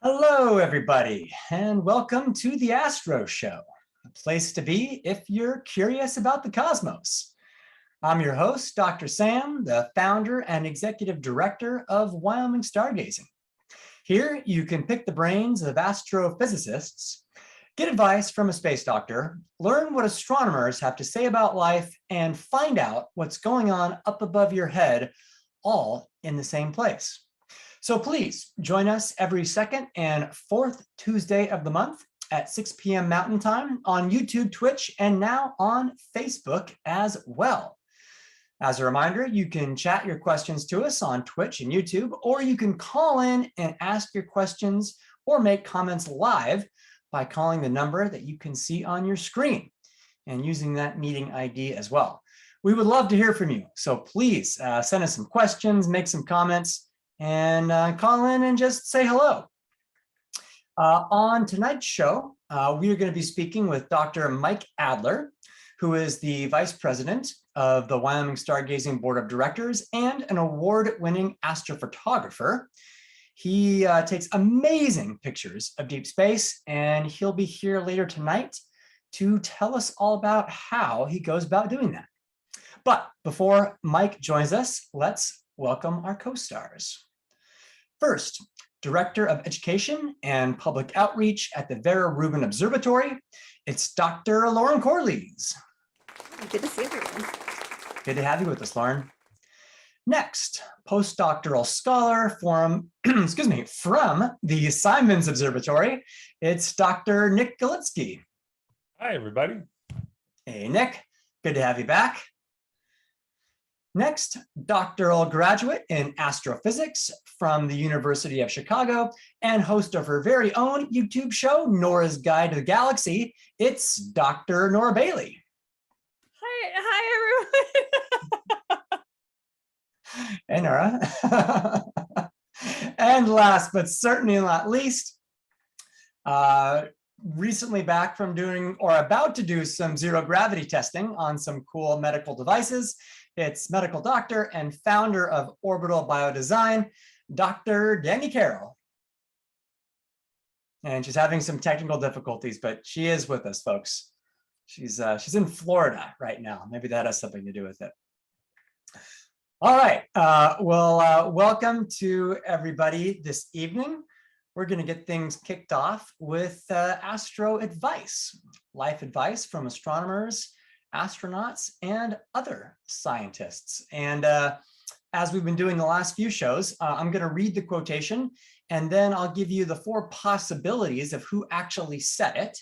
Hello, everybody, and welcome to the Astro Show, a place to be if you're curious about the cosmos. I'm your host, Dr. Sam, the founder and executive director of Wyoming Stargazing. Here, you can pick the brains of astrophysicists, get advice from a space doctor, learn what astronomers have to say about life, and find out what's going on up above your head, all in the same place. So please join us every second and fourth Tuesday of the month at 6 p.m. Mountain Time on YouTube, Twitch, and now on Facebook as well. As a reminder, you can chat your questions to us on Twitch and YouTube, or you can call in and ask your questions or make comments live by calling the number that you can see on your screen and using that meeting ID as well. We would love to hear from you. So please send us some questions, make some comments, and call in and just say hello. On tonight's show, we are going to be speaking with Dr. Mike Adler, who is the Vice President of the Wyoming Stargazing Board of Directors and an award-winning astrophotographer. He takes amazing pictures of deep space, and he'll be here later tonight to tell us all about how he goes about doing that. But before Mike joins us, let's welcome our co-stars. First, Director of Education and Public Outreach at the Vera Rubin Observatory, it's Dr. Lauren Corlees. Good to see everyone. Good to have you with us, Lauren. Next, postdoctoral scholar from, from the Simons Observatory, it's Dr. Nick Galitsky. Hi, everybody. Hey, Nick. Good to have you back. Next, doctoral graduate in astrophysics from the University of Chicago and host of her very own YouTube show, Nora's Guide to the Galaxy, it's Dr. Nora Bailey. Hi everyone. Hey, Nora. And last, but certainly not least, recently back from doing or about to do some zero gravity testing on some cool medical devices. It's medical doctor and founder of Orbital Biodesign, Dr. Danny Carroll. And she's having some technical difficulties, but she is with us, folks. She's in Florida right now. Maybe that has something to do with it. All right, well, welcome to everybody this evening. We're going to get things kicked off with Astro Advice, life advice from astronomers, astronauts, and other scientists. And as we've been doing the last few shows, I'm going to read the quotation, and then I'll give you the 4 possibilities of who actually said it.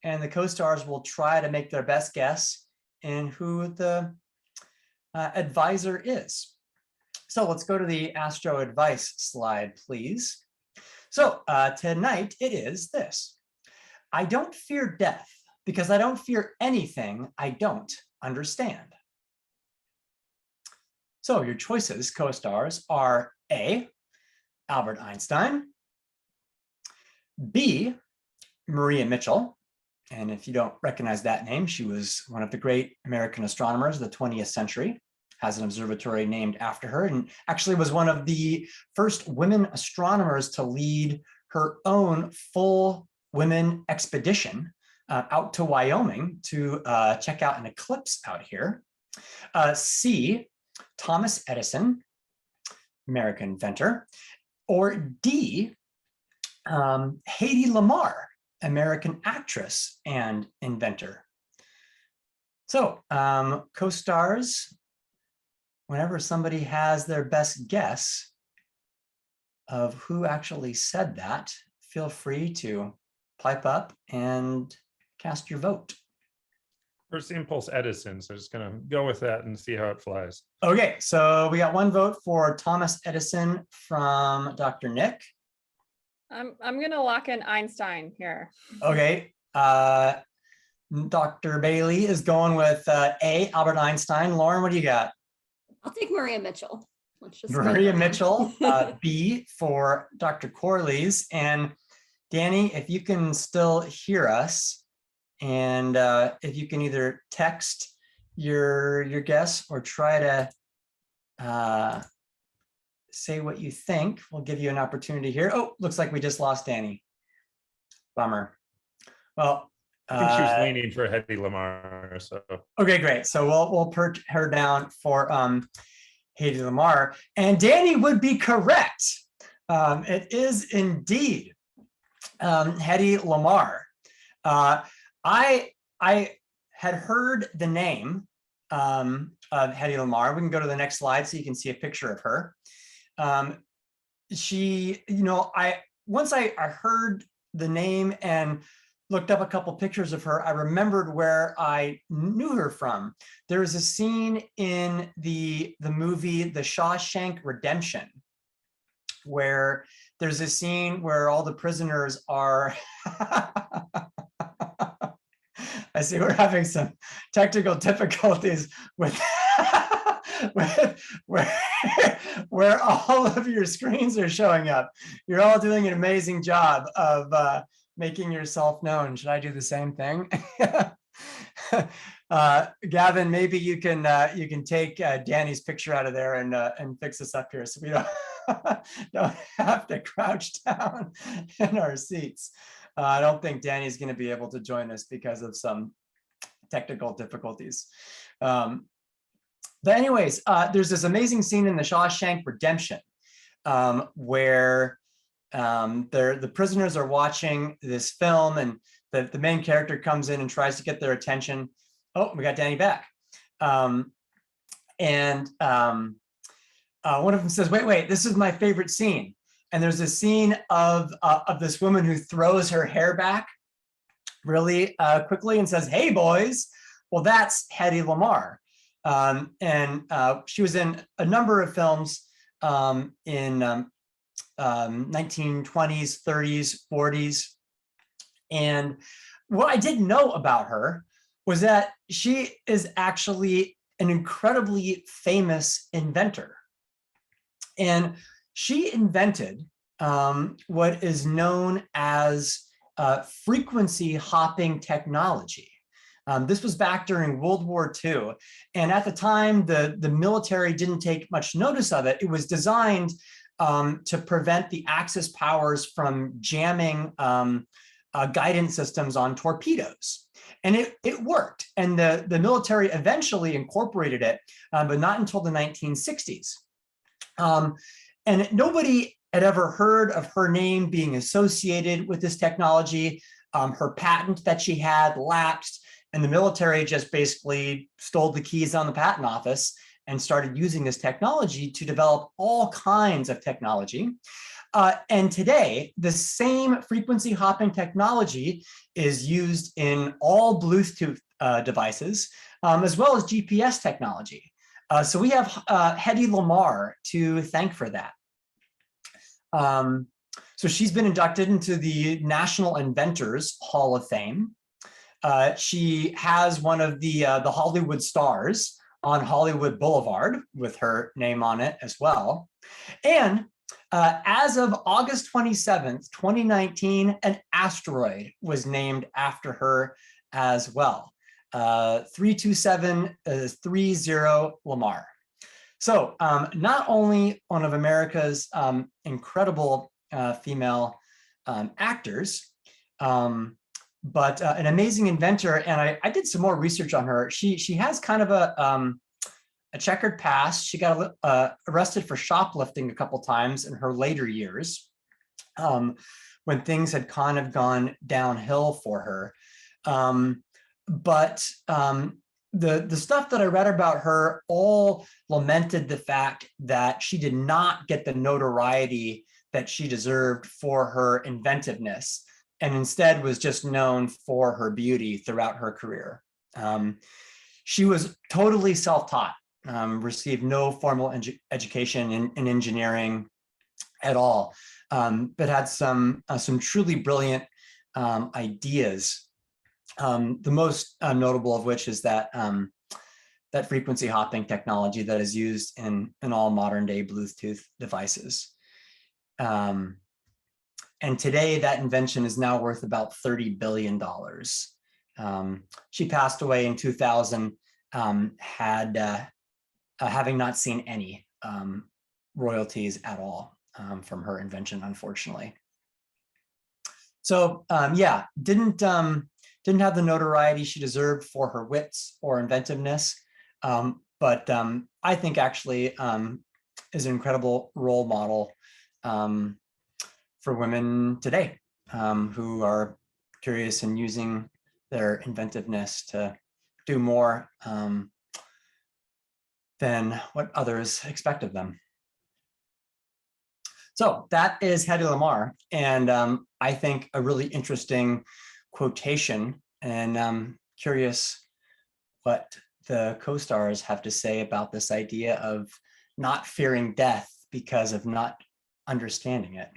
And the co-stars will try to make their best guess in who the advisor is. So let's go to the Astro Advice slide, please. So tonight it is this: I don't fear death because I don't fear anything I don't understand. So your choices, co-stars, are A, Albert Einstein, B, Maria Mitchell. And if you don't recognize that name, she was one of the great American astronomers of the 20th century, has an observatory named after her, and actually was one of the first women astronomers to lead her own full women expedition out to Wyoming to check out an eclipse out here. C, Thomas Edison, American inventor. Or D, Hedy Lamarr, American actress and inventor. So co-stars, whenever somebody has their best guess of who actually said that, feel free to pipe up and cast your vote. First impulse Edison, so just gonna go with that and see how it flies. Okay, so we got 1 vote for Thomas Edison from Dr. Nick. I'm gonna lock in Einstein here. Okay, Dr. Bailey is going with A, Albert Einstein. Lauren, what do you got? I'll take Maria Mitchell. Let's just Maria Mitchell, B for Dr. Corlees. And Danny, if you can still hear us, and if you can either text your guess or try to say what you think, we'll give you an opportunity here. Oh, looks like we just lost Danny. Bummer. Well, I think she was leaning for Hedy Lamarr. So okay, great. So we'll put her down for Hedy Lamarr, and Danny would be correct. It is indeed Hedy Lamarr. I had heard the name of Hedy Lamarr. We can go to the next slide so you can see a picture of her. She, once I heard the name and looked up a couple pictures of her, I remembered where I knew her from. There is a scene in the movie The Shawshank Redemption where there's a scene where all the prisoners are I see we're having some technical difficulties with where all of your screens are showing up. You're all doing an amazing job of making yourself known. Should I do the same thing? Gavin, maybe you can take Danny's picture out of there and fix this up here so we don't have to crouch down in our seats. I don't think Danny's going to be able to join us because of some technical difficulties. But anyways, there's this amazing scene in The Shawshank Redemption where the prisoners are watching this film, and the main character comes in and tries to get their attention. Oh, we got Danny back. One of them says, wait, this is my favorite scene. And there's a scene of this woman who throws her hair back really quickly and says, "Hey, boys." Well, that's Hedy Lamarr. She was in a number of films in 1920s, 30s, 40s. And what I didn't know about her was that she is actually an incredibly famous inventor. And she invented what is known as frequency hopping technology. This was back during World War II. And at the time, the military didn't take much notice of it. It was designed to prevent the Axis powers from jamming guidance systems on torpedoes. And it worked. And the military eventually incorporated it, but not until the 1960s. And nobody had ever heard of her name being associated with this technology. Her patent that she had lapsed, and the military just basically stole the keys on the patent office and started using this technology to develop all kinds of technology. And today, the same frequency hopping technology is used in all Bluetooth devices, as well as GPS technology. So we have Hedy Lamarr to thank for that. So she's been inducted into the National Inventors Hall of Fame. She has one of the Hollywood stars on Hollywood Boulevard with her name on it as well. And as of August 27th, 2019, an asteroid was named after her as well. 32730 Lamar. So not only one of America's incredible female actors, but an amazing inventor. And I did some more research on her. She has kind of a checkered past. She got arrested for shoplifting a couple times in her later years, when things had kind of gone downhill for her. But the stuff that I read about her all lamented the fact that she did not get the notoriety that she deserved for her inventiveness, and instead was just known for her beauty throughout her career. She was totally self-taught, received no formal education in engineering at all, but had some truly brilliant ideas. The most notable of which is that that frequency hopping technology that is used in all modern day Bluetooth devices. And today that invention is now worth about $30 billion. She passed away in 2000, having not seen any royalties at all from her invention, unfortunately. So yeah, didn't have the notoriety she deserved for her wits or inventiveness, but I think actually is an incredible role model for women today who are curious and using their inventiveness to do more than what others expect of them. So that is Hedy Lamarr, and I think a really interesting quotation, and I'm curious what the co-stars have to say about this idea of not fearing death because of not understanding it.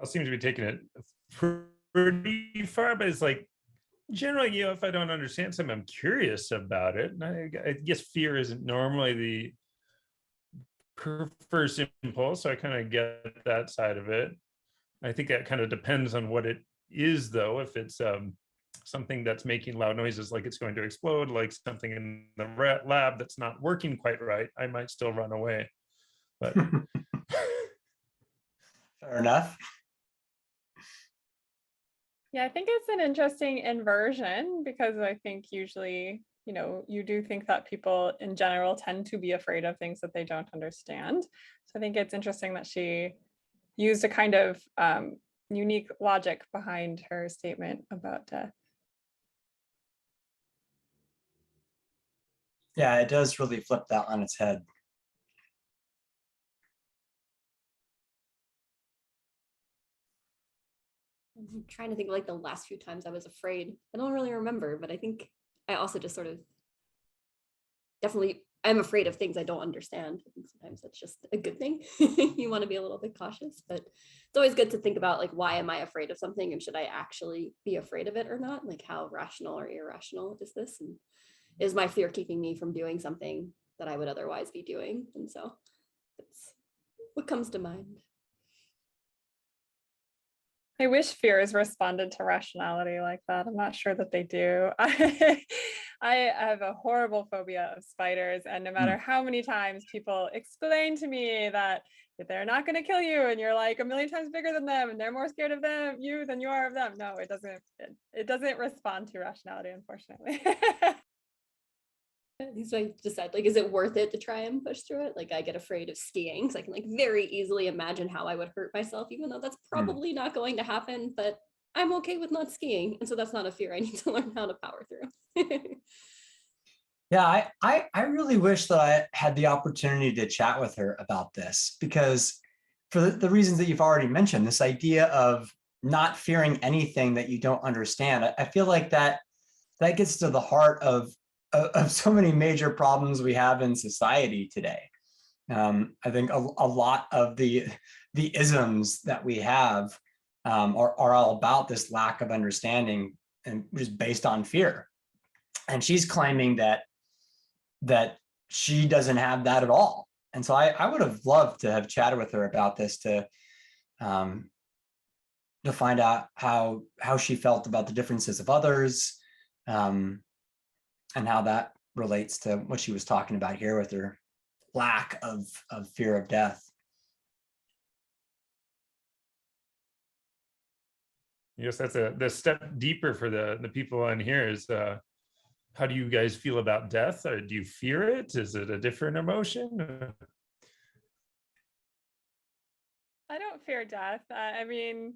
I seem to be taking it pretty far, but it's like generally, if I don't understand something, I'm curious about it. And I guess fear isn't normally the first impulse, so I kind of get that side of it. I think that kind of depends on what it is, though. If it's something that's making loud noises, like it's going to explode, like something in the lab that's not working quite right, I might still run away. But Fair enough. Yeah, I think it's an interesting inversion because I think usually, you do think that people in general tend to be afraid of things that they don't understand. So I think it's interesting that she used a kind of unique logic behind her statement about death. Yeah, it does really flip that on its head. I'm trying to think of like the last few times I was afraid. I don't really remember, but I think I also just sort of definitely I'm afraid of things I don't understand. I think sometimes that's just a good thing. You want to be a little bit cautious, but it's always good to think about like, why am I afraid of something, and should I actually be afraid of it or not? Like, how rational or irrational is this? And is my fear keeping me from doing something that I would otherwise be doing? And so that's what comes to mind. I wish fears responded to rationality like that. I'm not sure that they do. I have a horrible phobia of spiders, and no matter how many times people explain to me that they're not going to kill you, and you're like a million times bigger than them, and they're more scared of you than you are of them. No, it doesn't. It doesn't respond to rationality, unfortunately. So I decide, like, is it worth it to try and push through it? Like, I get afraid of skiing, because I can like very easily imagine how I would hurt myself, even though that's probably not going to happen, but I'm okay with not skiing. And so that's not a fear I need to learn how to power through. Yeah, I really wish that I had the opportunity to chat with her about this, because for the reasons that you've already mentioned, this idea of not fearing anything that you don't understand, I feel like that gets to the heart of so many major problems we have in society today. I think a lot of the isms that we have are all about this lack of understanding, and just based on fear. And she's claiming that she doesn't have that at all. And so I would have loved to have chatted with her about this to find out how she felt about the differences of others, and how that relates to what she was talking about here with her lack of fear of death. yes, that's the step deeper for the people on here is how do you guys feel about death? Or do you fear it? Is it a different emotion? I don't fear death. I mean,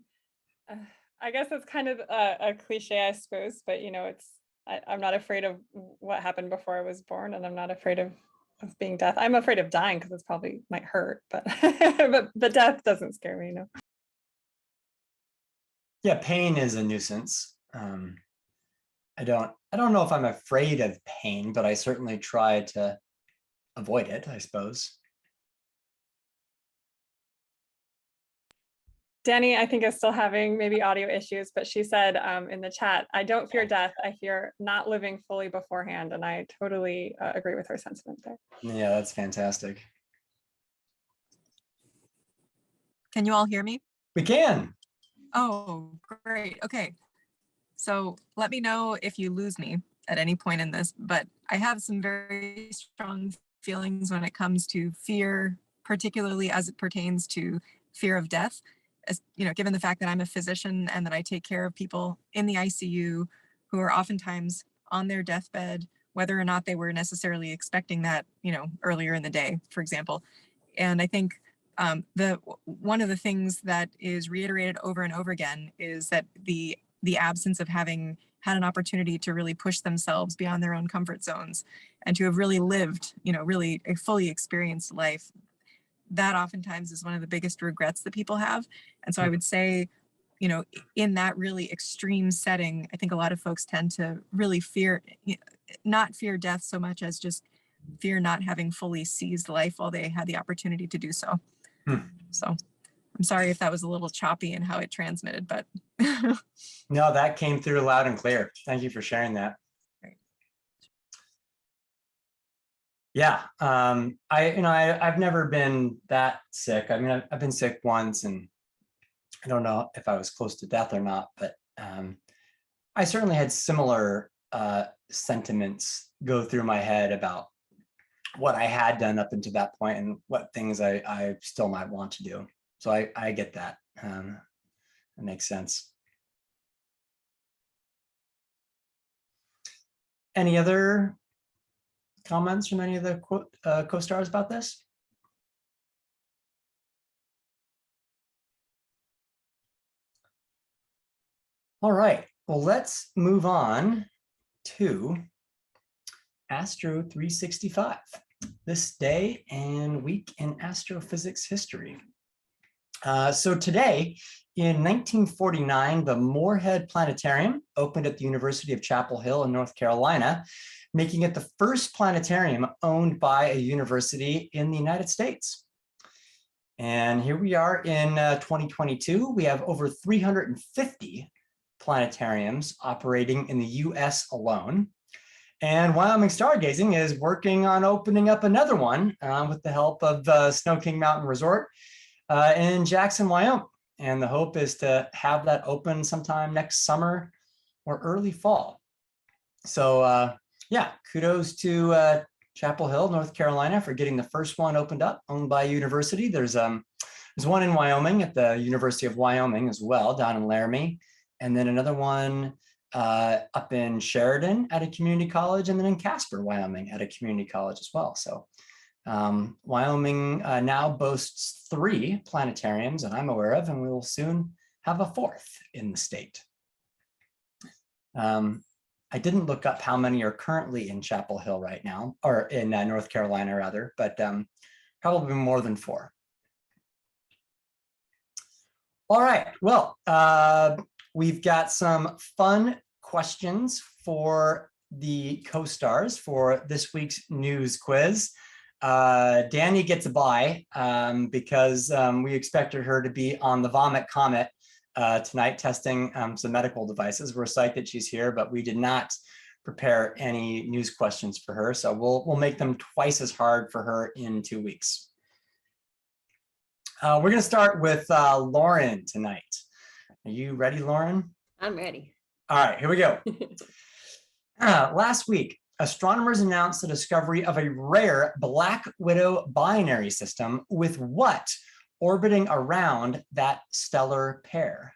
I guess it's kind of a cliche, I suppose, but I'm not afraid of what happened before I was born, and I'm not afraid of being death. I'm afraid of dying because it's probably might hurt, but but death doesn't scare me, no. Yeah, pain is a nuisance. I don't know if I'm afraid of pain, but I certainly try to avoid it, I suppose. Danny, I think, is still having maybe audio issues, but she said in the chat, I don't fear death. I fear not living fully beforehand. And I totally agree with her sentiment there. Yeah, that's fantastic. Can you all hear me? We can. Oh, great. Okay. So let me know if you lose me at any point in this, but I have some very strong feelings when it comes to fear, particularly as it pertains to fear of death. As given the fact that I'm a physician and that I take care of people in the ICU who are oftentimes on their deathbed, whether or not they were necessarily expecting that, earlier in the day, for example. And I think one of the things that is reiterated over and over again is that the absence of having had an opportunity to really push themselves beyond their own comfort zones and to have really lived, really a fully experienced life. that oftentimes is one of the biggest regrets that people have. And so I would say, you know, in that really extreme setting, I think a lot of folks tend to really fear, not fear death so much as just fear not having fully seized life while they had the opportunity to do so. So I'm sorry if that was a little choppy in how it transmitted, but. No, that came through loud and clear. Thank you for sharing that. Yeah, I've never been that sick. I mean, I've been sick once, and I don't know if I was close to death or not, but I certainly had similar sentiments go through my head about what I had done up until that point and what things I still might want to do. So I get that. That makes sense. Any other comments from any of the co-stars about this? All right, well, let's move on to Astro 365, this day and week in astrophysics history. So today, in 1949, the Moorhead Planetarium opened at the University of Chapel Hill in North Carolina, making it the first planetarium owned by a university in the United States. And here we are in 2022. We have over 350 planetariums operating in the US alone. And Wyoming Stargazing is working on opening up another one with the help of Snow King Mountain Resort in Jackson, Wyoming. And the hope is to have that open sometime next summer or early fall. So yeah, kudos to Chapel Hill, North Carolina for getting the first one opened up, owned by a university. There's one in Wyoming at the University of Wyoming as well, down in Laramie. And then another one up in Sheridan at a community college, and then in Casper, Wyoming at a community college as well. So Wyoming now boasts 3 planetariums that I'm aware of, and we will soon have a 4th in the state. I didn't look up how many are currently in Chapel Hill right now, or in North Carolina rather, but probably more than 4. All right, well, we've got some fun questions for the co-stars for this week's news quiz. Danny gets a bye because we expected her to be on the Vomit Comet tonight testing some medical devices. We're psyched that she's here, but we did not prepare any news questions for her. So we'll make them twice as hard for her in 2 weeks. We're going to start with Lauren tonight. Are you ready, Lauren? I'm ready. All right, here we go. Last week, astronomers announced the discovery of a rare Black Widow binary system with what orbiting around that stellar pair?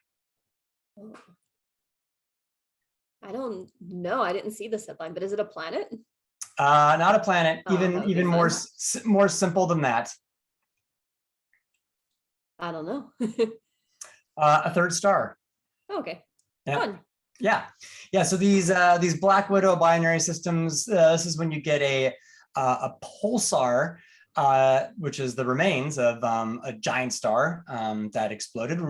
I don't know. I didn't see this headline, but is it a planet? Not a planet. Oh, Even more simple than that. I don't know. A third star. Okay. Yeah. Fun. Yeah. So these Black Widow binary systems. This is when you get a pulsar, which is the remains of a giant star that exploded,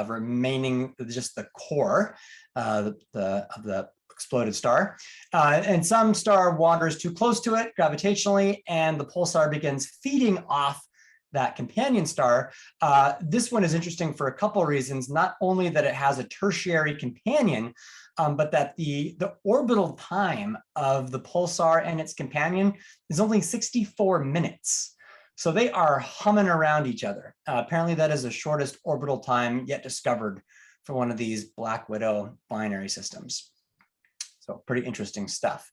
remaining just the core of the exploded star. And some star wanders too close to it gravitationally, and the pulsar begins feeding off that companion star. This one is interesting for a couple of reasons, not only that it has a tertiary companion, but that the orbital time of the pulsar and its companion is only 64 minutes. So they are humming around each other. Apparently that is the shortest orbital time yet discovered for one of these Black Widow binary systems. So pretty interesting stuff.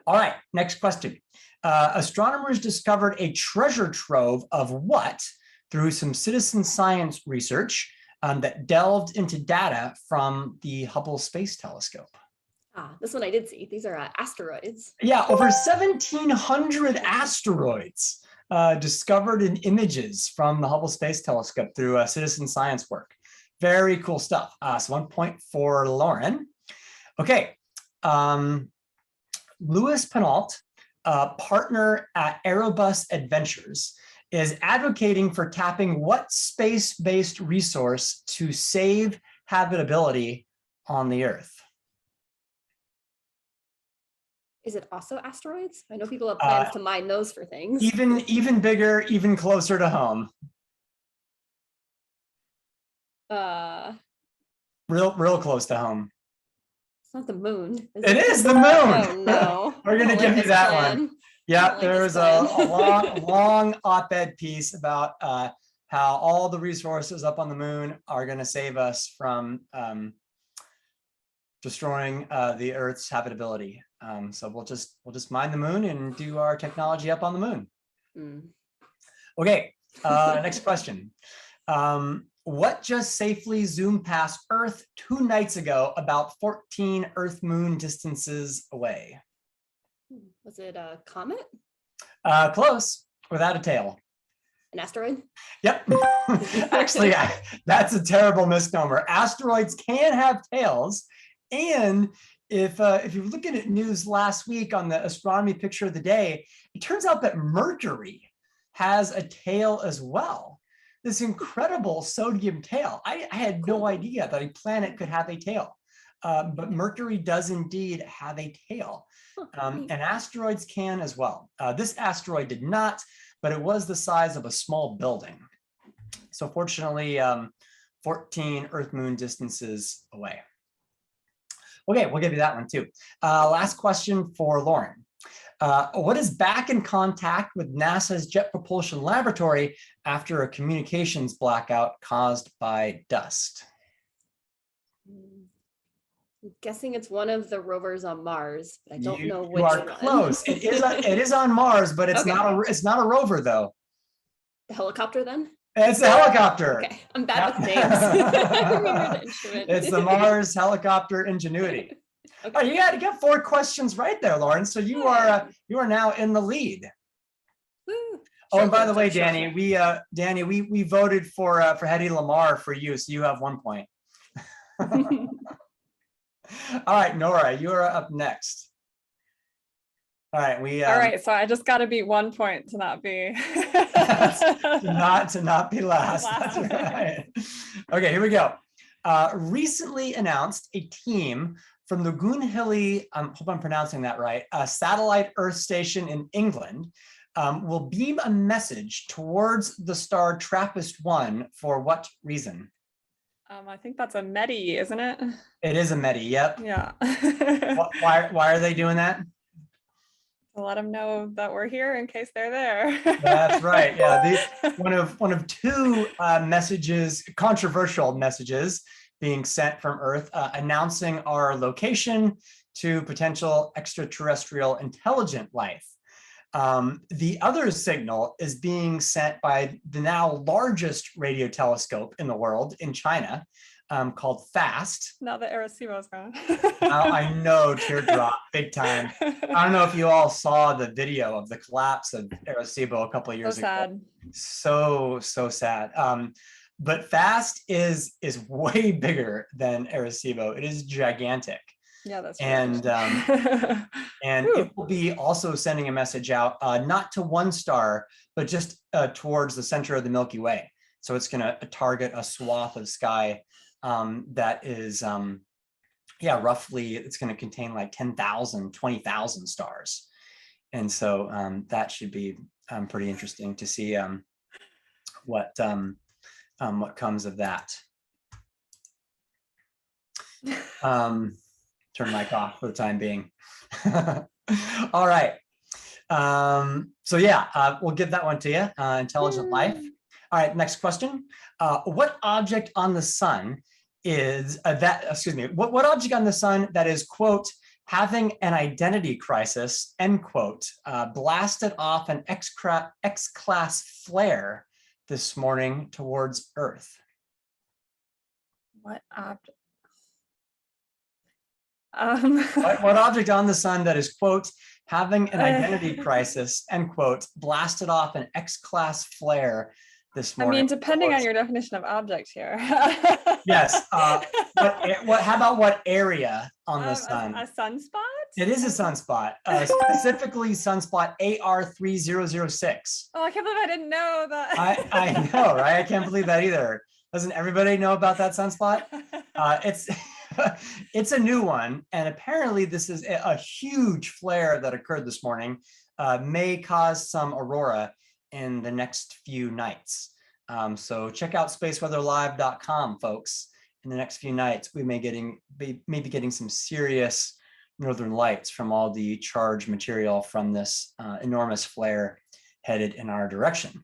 All right, next question. Astronomers discovered a treasure trove of what through some citizen science research that delved into data from the Hubble Space Telescope? This one I did see. These are asteroids. Yeah, over 1,700 asteroids discovered in images from the Hubble Space Telescope through citizen science work. Very cool stuff. So 1 point for Lauren. Okay. Louis Penault, partner at Aerobus Adventures, is advocating for tapping what space-based resource to save habitability on the Earth? Is it also asteroids? I know people have plans to mine those for things. Even bigger, even closer to home. Real close to home. It's not the moon. It is the moon. Oh no. We're gonna give you that one. Yeah, like there's a long op-ed piece about how all the resources up on the moon are going to save us from destroying the Earth's habitability. So we'll just mine the moon and do our technology up on the moon. Okay, next question. What just safely zoomed past Earth 2 nights ago, about 14 Earth-Moon distances away? Was it a comet? Close, without a tail. An asteroid? Yep. Actually, that's a terrible misnomer. Asteroids can have tails. And if you're looking at news last week on the astronomy picture of the day, it turns out that Mercury has a tail as well. This incredible sodium tail. I had no idea that a planet could have a tail. But Mercury does indeed have a tail. And asteroids can as well. This asteroid did not, but it was the size of a small building. So fortunately, 14 Earth-Moon distances away. Okay, we'll give you that one too. Last question for Lauren. What is back in contact with NASA's Jet Propulsion Laboratory after a communications blackout caused by dust? I'm guessing it's one of the rovers on Mars, but I don't know which You are one. close. It is on Mars, but it's Okay. not a rover though. The helicopter then? It's a helicopter. Okay, I'm bad with names. I remember the instrument. It's the Mars helicopter Ingenuity. Okay. Oh, you got 4 questions right there, Lauren. So you are now in the lead. Woo. Oh, and by the way, Sure. Danny, we voted for Hedy Lamarr for you, so you have 1 point. All right, Nora, you are up next. All right, all right, so I just got to beat 1 point to not be to not be last. That's right. Okay, here we go. Recently announced a team from the Goonhilly, I hope I'm pronouncing that right, satellite Earth station in England will beam a message towards the star TRAPPIST-1 for what reason? I think that's a METI, isn't it? It is a METI, yep. Yeah. Why are they doing that? To let them know that we're here in case they're there. That's right. Yeah, one of 2 messages, controversial messages, being sent from Earth, announcing our location to potential extraterrestrial intelligent life. The other signal is being sent by the now largest radio telescope in the world in China, called FAST. Now that Arecibo's gone. I know, teardrop, big time. I don't know if you all saw the video of the collapse of Arecibo a couple of years ago. So sad. But FAST is way bigger than Arecibo. It is gigantic. Yeah, that's right. And it will be also sending a message out, not to one star, but just towards the center of the Milky Way. So it's going to target a swath of sky that is, roughly, it's going to contain like 10,000, 20,000 stars. And so that should be pretty interesting to see what comes of that. Turn mic off for the time being. All right. So yeah, we'll give that one to you, intelligent life. All right, next question. What object on the sun is what object on the sun that is, quote, having an identity crisis, end quote, blasted off an X-class flare this morning towards Earth? What object? What object on the sun that is, quote, having an identity crisis, end quote, blasted off an X-class flare this morning? I mean, depending on your definition of object here. Yes. How about what area on the sun? A sunspot? It is a sunspot, specifically sunspot AR3006. Oh, I can't believe I didn't know that. I know, right? I can't believe that either. Doesn't everybody know about that sunspot? It's it's a new one, and apparently this is a huge flare that occurred this morning. May cause some aurora in the next few nights. So check out spaceweatherlive.com, folks. In the next few nights, we may be getting some serious northern lights from all the charged material from this enormous flare headed in our direction.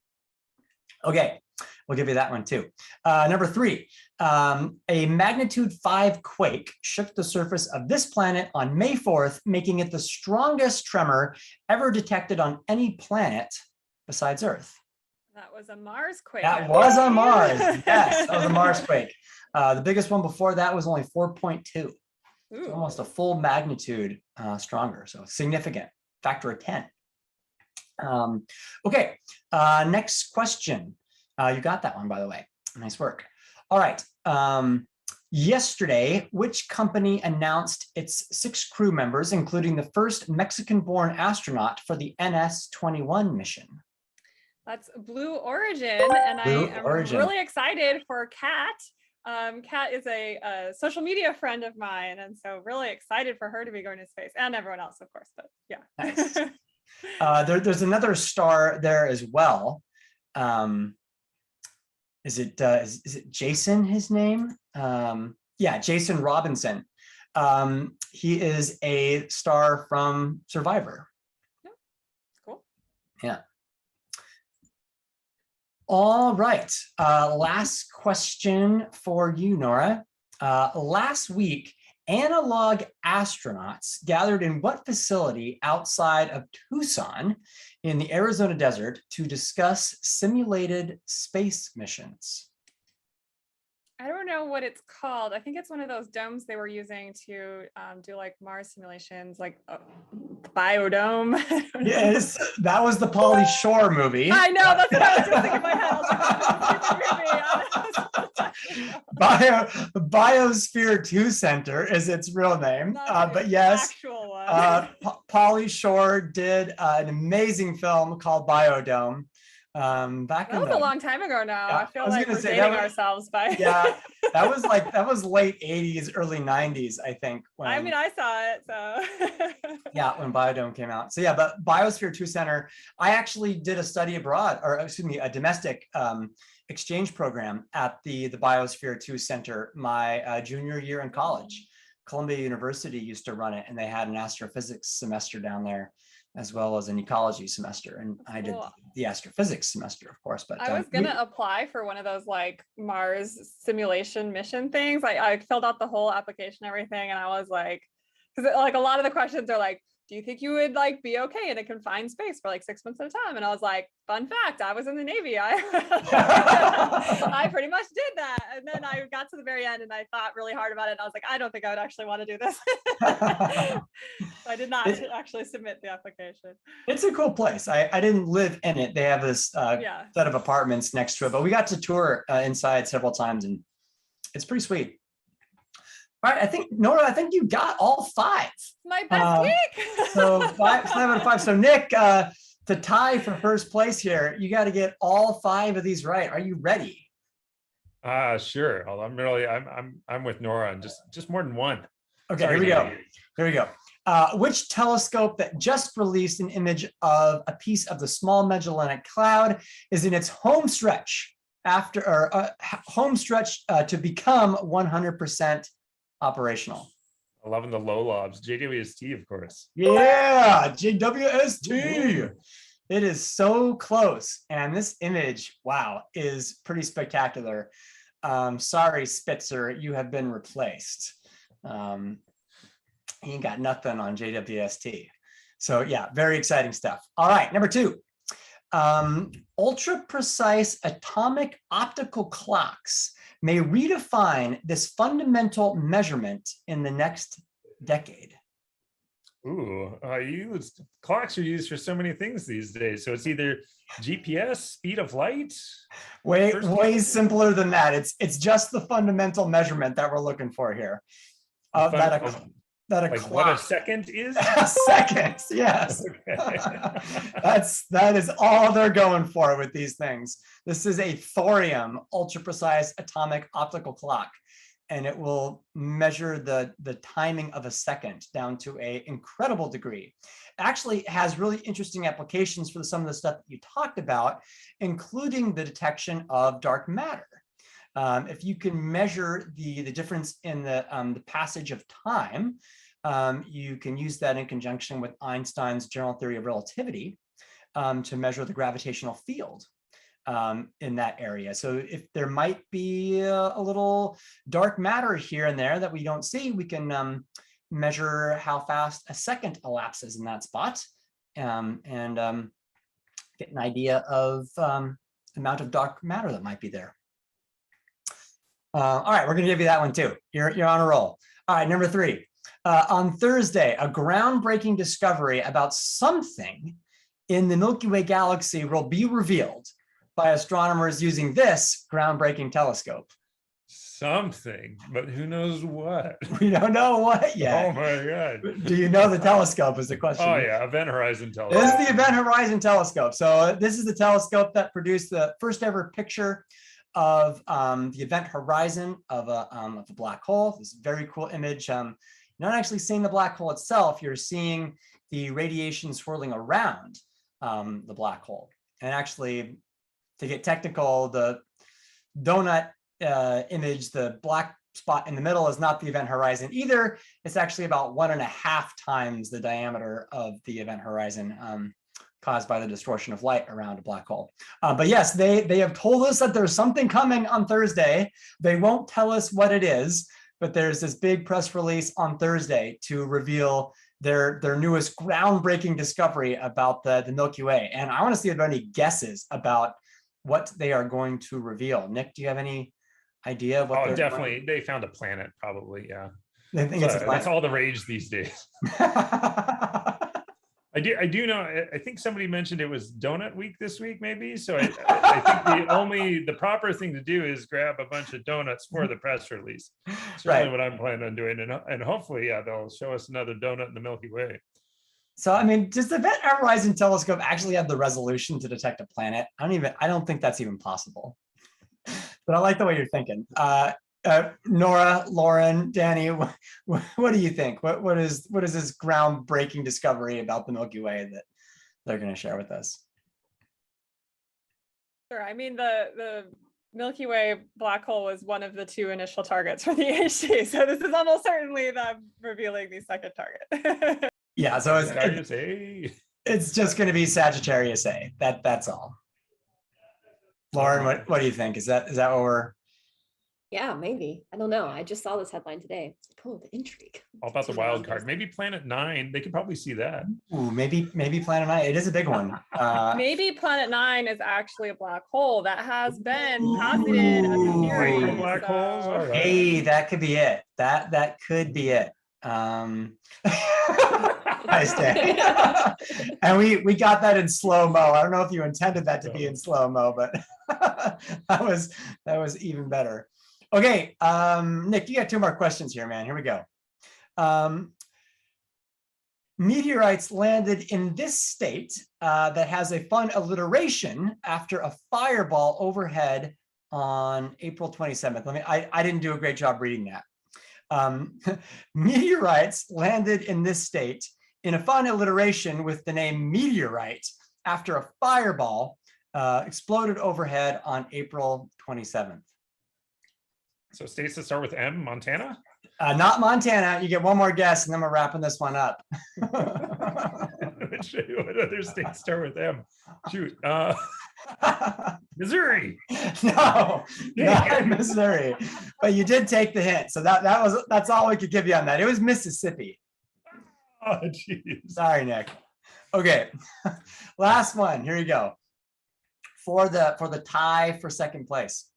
Okay, we'll give you that one too. Number 3, a magnitude 5 quake shook the surface of this planet on May 4th, making it the strongest tremor ever detected on any planet besides Earth. That was a Mars quake. That was on Mars. Yes, that was a Mars quake. The biggest one before that was only 4.2. So almost a full magnitude stronger. So significant, factor of 10. Okay, next question. You got that one, by the way. Nice work. All right. Yesterday, which company announced its 6 crew members, including the first Mexican-born astronaut for the NS-21 mission? That's Blue Origin, and Blue I am Origin. really excited for Kat. Kat is a social media friend of mine, and so really excited for her to be going to space, and everyone else, of course, but yeah. Nice. There's another star there as well. Is it Jason, his name? Yeah, Jason Robinson. He is a star from Survivor. Yeah. Cool. Yeah. All right, last question for you, Nora. Last week, analog astronauts gathered in what facility outside of Tucson in the Arizona desert to discuss simulated space missions? I don't know what it's called. I think it's one of those domes they were using to do like Mars simulations, like Biodome. Yes, that was the Pauly Shore movie. I know, that's what I was just thinking in my head. I was like, Biosphere 2 Center is its real name. But yes, Pauly Shore did an amazing film called Biodome. Back that was a long time ago now. Yeah, I feel like we're dating ourselves by yeah, that was late 80s, early 90s, I think. When, I mean, I saw it, so yeah, when Biodome came out. So yeah, but Biosphere 2 Center, I actually did a study abroad, or excuse me, a domestic exchange program at the Biosphere 2 Center my junior year in college. Columbia University used to run it, and they had an astrophysics semester down there, as well as an ecology semester, and I did the astrophysics semester, of course. But I was gonna apply for one of those like Mars simulation mission things. I filled out the whole application, everything, and I was like, because like a lot of the questions are like, do you think you would like be okay in a confined space for like 6 months at a time? And I was like, fun fact, I was in the Navy. I pretty much did that. And then I got to the very end and I thought really hard about it. And I was like, I don't think I would actually want to do this. So I did not actually submit the application. It's a cool place. I didn't live in it. They have this set of apartments next to it, but we got to tour inside several times, and it's pretty sweet. All right, Nora, I think you got all 5. My best week. So 5 out of 5. So Nick, to tie for first place here, you got to get all 5 of these right. Are you ready? Sure. I'm with Nora on just more than one. Okay, Sorry, here we go. Which telescope that just released an image of a piece of the Small Magellanic Cloud is in its home stretch to become 100% operational? I'm loving the low lobs. JWST, of course. Yeah, JWST. It is so close, and this image, wow, is pretty spectacular. Sorry, Spitzer, you have been replaced. He ain't got nothing on JWST. So yeah, very exciting stuff. All right, number 2. Ultra precise atomic optical clocks may redefine this fundamental measurement in the next decade. Ooh, clocks are used for so many things these days. So it's either GPS, speed of light. Way simpler than that. It's just the fundamental measurement that we're looking for here. that a Like clock, what a second is? seconds, yes. Okay. That is all they're going for with these things. This is a thorium ultra precise atomic optical clock, and it will measure the timing of a second down to an incredible degree. Actually, it has really interesting applications for some of the stuff that you talked about, including the detection of dark matter. If you can measure the difference in the passage of time, you can use that in conjunction with Einstein's general theory of relativity to measure the gravitational field in that area. So if there might be a little dark matter here and there that we don't see, we can measure how fast a second elapses in that spot and get an idea of amount of dark matter that might be there. All right, we're going to give you that one too. You're on a roll. All right, number 3. On Thursday, a groundbreaking discovery about something in the Milky Way galaxy will be revealed by astronomers using this groundbreaking telescope. Something, but who knows what? We don't know what yet. Oh my God. Do you know the telescope is the question. Oh yeah, Event Horizon This Telescope. is the Event Horizon Telescope. So this is the telescope that produced the first ever picture of the event horizon of a black hole. This very cool image. You're not actually seeing the black hole itself, you're seeing the radiation swirling around the black hole. And actually, to get technical, the donut image, the black spot in the middle, is not the event horizon either. It's actually about 1.5 times the diameter of the event horizon caused by the distortion of light around a black hole. But yes, they have told us that there's something coming on Thursday. They won't tell us what it is, but there's this big press release on Thursday to reveal their newest groundbreaking discovery about the Milky Way. And I want to see if there are any guesses about what they are going to reveal. Nick, do you have any idea of what they're definitely. They found a planet, probably, yeah. They think it's a planet. That's all the rage these days. I do know, I think somebody mentioned it was Donut Week this week, maybe. So I think the proper thing to do is grab a bunch of donuts for the press release. Certainly what I'm planning on doing. And hopefully, yeah, they'll show us another donut in the Milky Way. So, I mean, does the Event Horizon Telescope actually have the resolution to detect a planet? I don't think that's even possible. But I like the way you're thinking. Nora, Lauren, Danny, what do you think? What is this groundbreaking discovery about the Milky Way that they're going to share with us? Sure. I mean, the Milky Way black hole was one of the 2 initial targets for the HT. So this is almost certainly them revealing the second target. Yeah, so it's just going to be Sagittarius A. That's all. Lauren, what do you think? Is that what we're? Yeah, maybe. I don't know. I just saw this headline today. It's like, oh, the intrigue. All about the wild card. Maybe Planet 9. They could probably see that. Ooh, maybe Planet 9. It is a big one. Maybe Planet 9 is actually a black hole that has been posited as a theory. Black holes. All right. Hey, that could be it. That could be it. Nice day. And we got that in slow-mo. I don't know if you intended that to be in slow-mo, but that was even better. Okay, Nick, you got 2 more questions here, man. Here we go. Meteorites landed in this state that has a fun alliteration after a fireball overhead on April 27th. I didn't do a great job reading that. Meteorites landed in this state in a fun alliteration with the name meteorite after a fireball exploded overhead on April 27th. So states that start with M, Montana? Not Montana. You get one more guess, and then we're wrapping this one up. Let me show you what other states start with M. Shoot. Missouri. No, not Missouri. But you did take the hint. So that's all we could give you on that. It was Mississippi. Oh, geez. Sorry, Nick. Okay. Last one. Here you go. For the tie for second place.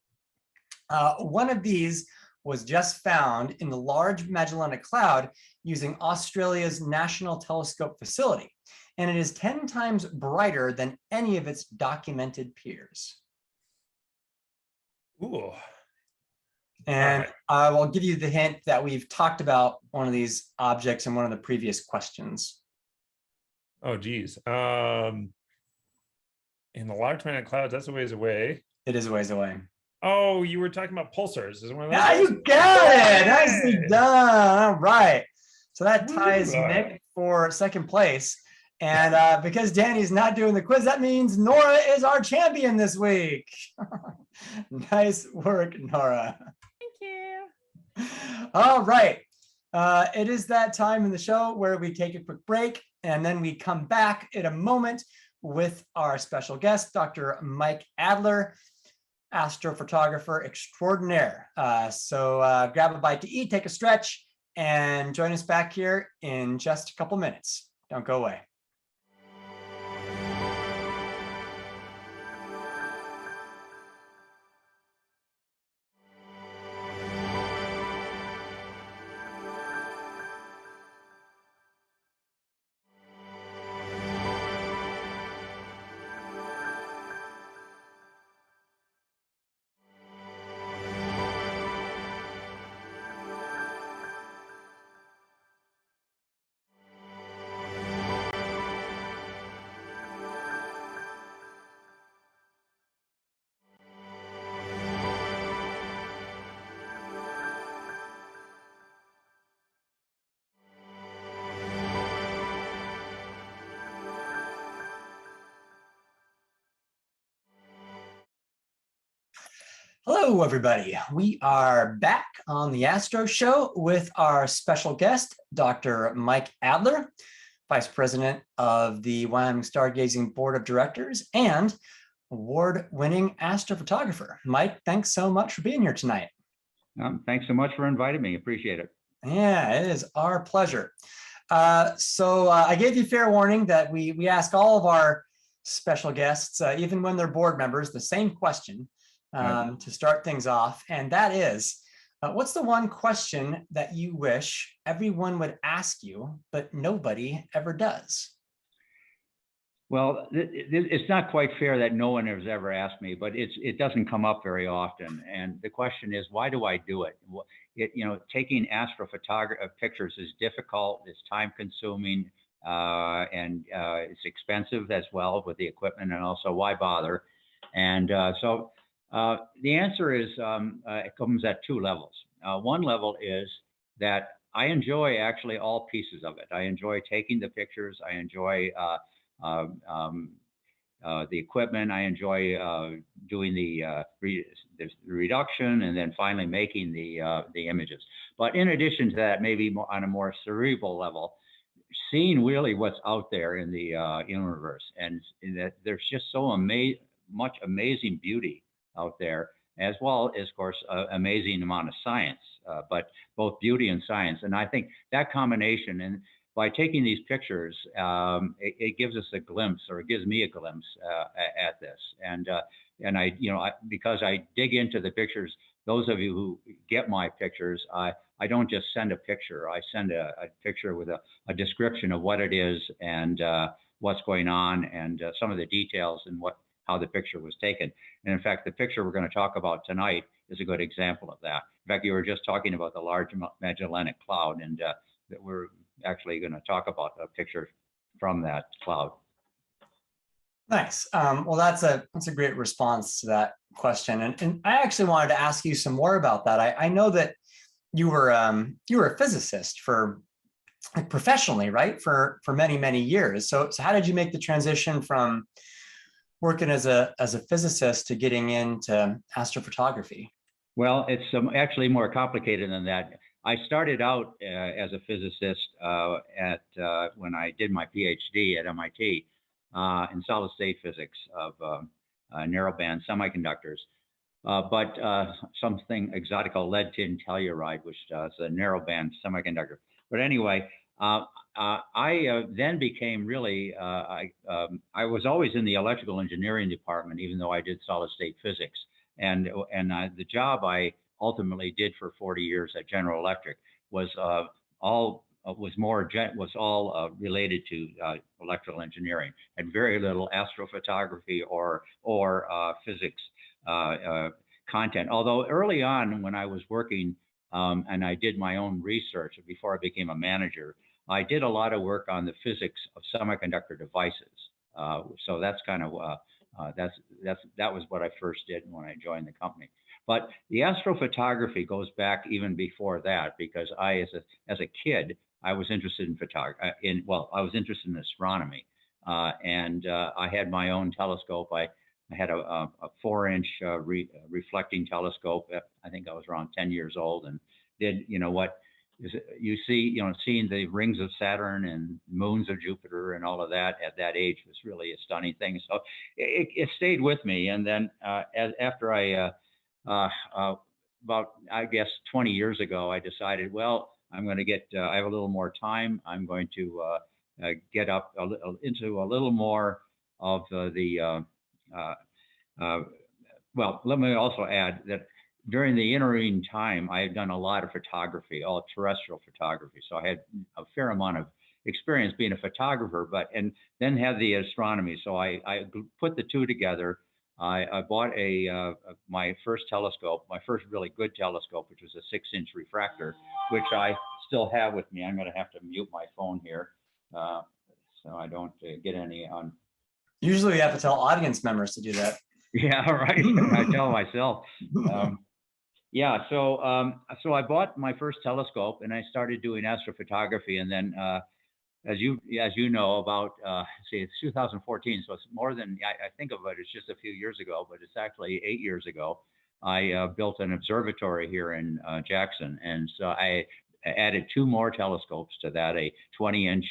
One of these was just found in the Large Magellanic Cloud using Australia's National Telescope facility, and it is 10 times brighter than any of its documented peers. Ooh. And right. I will give you the hint that we've talked about one of these objects in one of the previous questions. Oh, geez. In the large planet clouds, that's a ways away. It is a ways away. Oh, you were talking about pulsars. Is it one of those? Yeah, guys? you got it. Nicely Yay! done. All right. So that Woo, ties all right. Nick for second place. And because Danny's not doing the quiz, that means Nora is our champion this week. Nice work, Nora. Thank you. All right. It is that time in the show where we take a quick break and then we come back in a moment with our special guest, Dr. Mike Adler, astrophotographer extraordinaire. So grab a bite to eat, take a stretch, and join us back here in just a couple minutes. Don't go away. Hello, everybody. We are back on the Astro Show with our special guest, Dr. Mike Adler, Vice President of the Wyoming Stargazing Board of Directors and award-winning astrophotographer. Mike, thanks so much for being here tonight. Thanks so much for inviting me. Appreciate it. Yeah, it is our pleasure. So I gave you fair warning that we ask all of our special guests, even when they're board members, the same question. To start things off, and that is, what's the one question that you wish everyone would ask you, but nobody ever does? Well, it's not quite fair that no one has ever asked me, but it doesn't come up very often. And the question is, why do I do it? Taking astrophotography pictures is difficult, it's time consuming, and it's expensive as well with the equipment, and also why bother? And the answer is, it comes at two levels. One level is that I enjoy actually all pieces of it. I enjoy taking the pictures. I enjoy the equipment. I enjoy doing the reduction and then finally making the images. But in addition to that, maybe on a more cerebral level, seeing really what's out there in the universe, and that there's just so much amazing beauty out there, as well as, of course, amazing amount of science, but both beauty and science. And I think that combination, and by taking these pictures, it gives us a glimpse, or it gives me a glimpse at this. And because I dig into the pictures, those of you who get my pictures, I don't just send a picture. I send a picture with a description of what it is and what's going on, and some of the details and how the picture was taken. And in fact, the picture we're going to talk about tonight is a good example of that. In fact, you were just talking about the Large Magellanic Cloud, and that we're actually going to talk about a picture from that cloud. Nice. Well, that's a great response to that question. And I actually wanted to ask you some more about that. I know that you were a physicist professionally, right? For many, many years. So how did you make the transition from working as a physicist to getting into astrophotography? Well, it's actually more complicated than that. I started out as a physicist when I did my PhD at MIT in solid state physics of narrowband semiconductors. But something exotic called lead tin telluride, which is a narrowband semiconductor. But anyway, I then became really, I was always in the electrical engineering department, even though I did solid state physics. And the job I ultimately did for 40 years at General Electric was all related to electrical engineering, and very little astrophotography or physics content. Although early on when I was working and I did my own research before I became a manager, I did a lot of work on the physics of semiconductor devices. So that's kind of that was what I first did when I joined the company. But the astrophotography goes back even before that, because I, as a kid, I was interested in photography. I was interested in astronomy, and I had my own telescope. I had a 4-inch reflecting telescope. I think I was around 10 years old, and did what you see, seeing the rings of Saturn and moons of Jupiter and all of that at that age was really a stunning thing. So it stayed with me. And then after I, about, I guess, 20 years ago, I decided, well, I'm going to get, I have a little more time. I'm going to get up into a little more of well, let me also add that during the intervening time, I had done a lot of photography, all terrestrial photography. So I had a fair amount of experience being a photographer, and then had the astronomy. So I put the two together. I bought my first telescope, my first really good telescope, which was a 6-inch refractor, which I still have with me. I'm going to have to mute my phone here so I don't get any on. Usually we have to tell audience members to do that. Yeah, right. I tell myself. Yeah, so I bought my first telescope and I started doing astrophotography, and then as you know, about it's 2014, so it's more than I think of it. It's just a few years ago, but it's actually 8 years ago. I built an observatory here in Jackson, and so I added 2 more telescopes to that: a 20-inch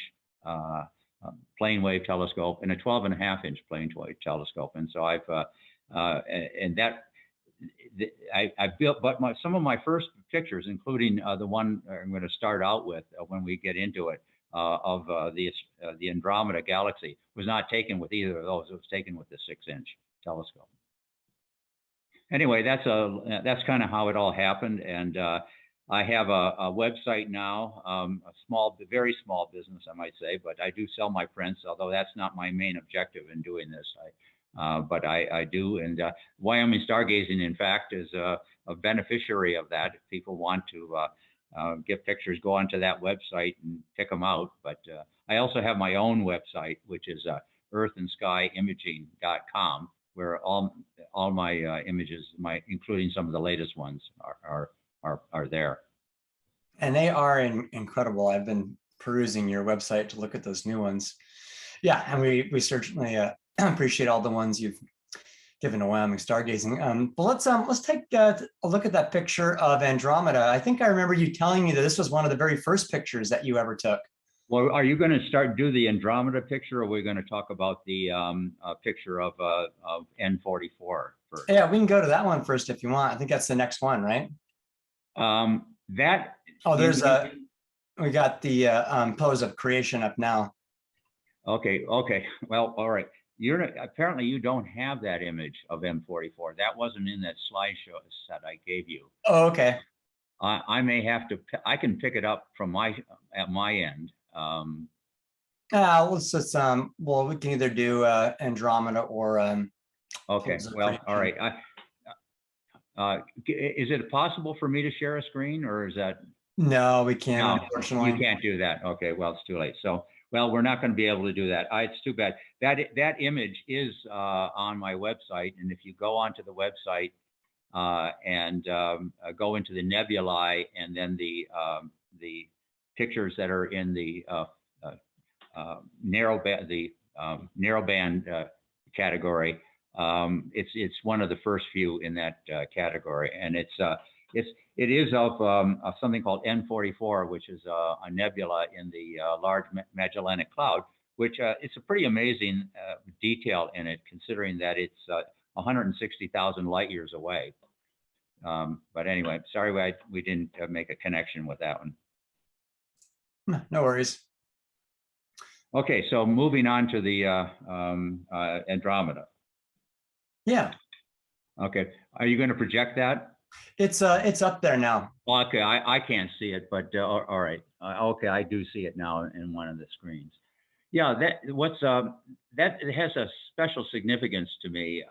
plane wave telescope and a 12.5-inch plane wave telescope. And so I built, but some of my first pictures, including the one I'm going to start out with when we get into it, of the Andromeda galaxy, was not taken with either of those. It was taken with the 6-inch telescope. Anyway, that's kind of how it all happened. And I have a website now, a very small business, I might say, but I do sell my prints, although that's not my main objective in doing this. But I do, and Wyoming Stargazing, in fact, is a beneficiary of that. If people want to get pictures, go onto that website and pick them out. But I also have my own website, which is earthandskyimaging.com, where all my images, including some of the latest ones, are there. And they are incredible. I've been perusing your website to look at those new ones. Yeah, and we certainly appreciate all the ones you've given to Wyoming Stargazing. But let's take a look at that picture of Andromeda. I think I remember you telling me that this was one of the very first pictures that you ever took. Well, are you going to do the Andromeda picture, or are we going to talk about the picture of N44 first? Yeah, we can go to that one first if you want. I think that's the next one, right? We got the pose of creation up now. Okay. Well, all right. Apparently you don't have that image of M44. That wasn't in that slideshow set I gave you. Oh, okay. I may have to. I can pick it up from at my end. Let's just well, we can either do Andromeda or okay. Well, all right. Is it possible for me to share a screen, or is that? No, we can't. No, unfortunately, you can't do that. Okay. Well, it's too late. So. Well, we're not going to be able to do that. It's too bad. That image is on my website, and if you go onto the website and go into the nebulae, and then the pictures that are in the narrowband category, it's one of the first few in that category, and it is of something called N44, which is a nebula in the Large Magellanic Cloud, which it's a pretty amazing detail in it, considering that it's 160,000 light years away. But anyway, sorry we didn't make a connection with that one. No worries. Okay, so moving on to the Andromeda. Yeah. Okay, are you going to project that? It's up there now. Okay, I can't see it, but all right. Okay, I do see it now in one of the screens. Yeah, that has a special significance to me,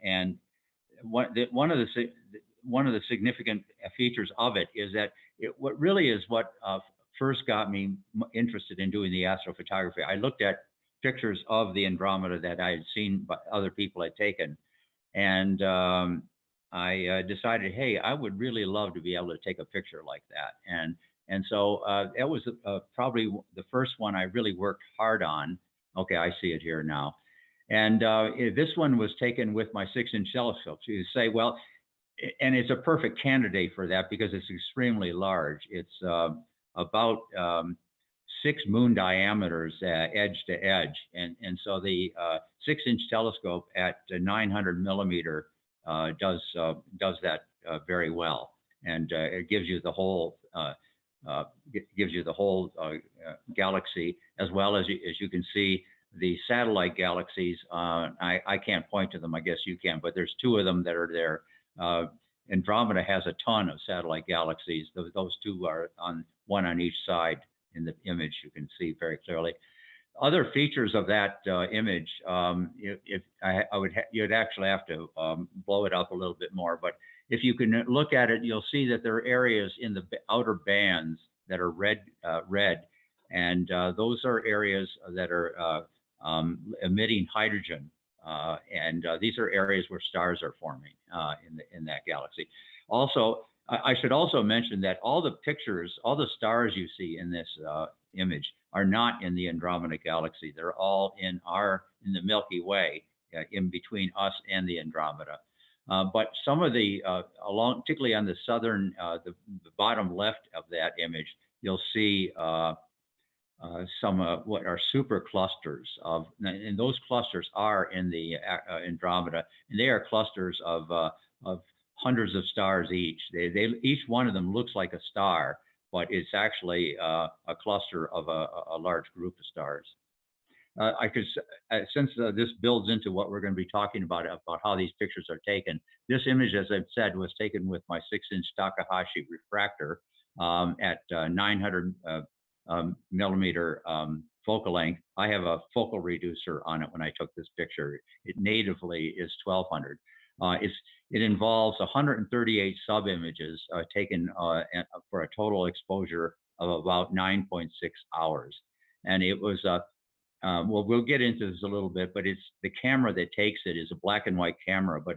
and one of the significant features of it is that what really is what first got me interested in doing the astrophotography. I looked at pictures of the Andromeda that I had seen by other people had taken, and I decided, hey, I would really love to be able to take a picture like that. And so that was probably the first one I really worked hard on. Okay, I see it here now. And this one was taken with my 6-inch telescope. So you say, well, and it's a perfect candidate for that because it's extremely large. It's about 6 moon diameters edge to edge. And so the 6-inch telescope at 900 millimeter does that very well. And it gives you the whole galaxy, as well as you can see the satellite galaxies. I can't point to them, I guess you can, but there's 2 of them that are there. Andromeda has a ton of satellite galaxies. Those 2 are one on each side in the image, you can see very clearly. Other features of that image, you'd actually have to blow it up a little bit more, but if you can look at it, you'll see that there are areas in the outer bands that are red, and those are areas that are emitting hydrogen, and these are areas where stars are forming in that galaxy. Also, I should also mention that all the pictures, all the stars you see in this image are not in the Andromeda galaxy. They're all in the Milky Way, in between us and the Andromeda. But some of the, particularly on the southern, the bottom left of that image, you'll see some what are super clusters of, and those clusters are in the Andromeda, and they are clusters of hundreds of stars each. Each one of them looks like a star, but it's actually a cluster of a large group of stars. Since this builds into what we're going to be talking about how these pictures are taken, this image, as I've said, was taken with my 6-inch Takahashi refractor at 900 millimeter focal length. I have a focal reducer on it when I took this picture. It natively is 1200. It involves 138 sub-images taken for a total exposure of about 9.6 hours. And it was, well, we'll get into this a little bit, but it's the camera that takes it is a black and white camera, but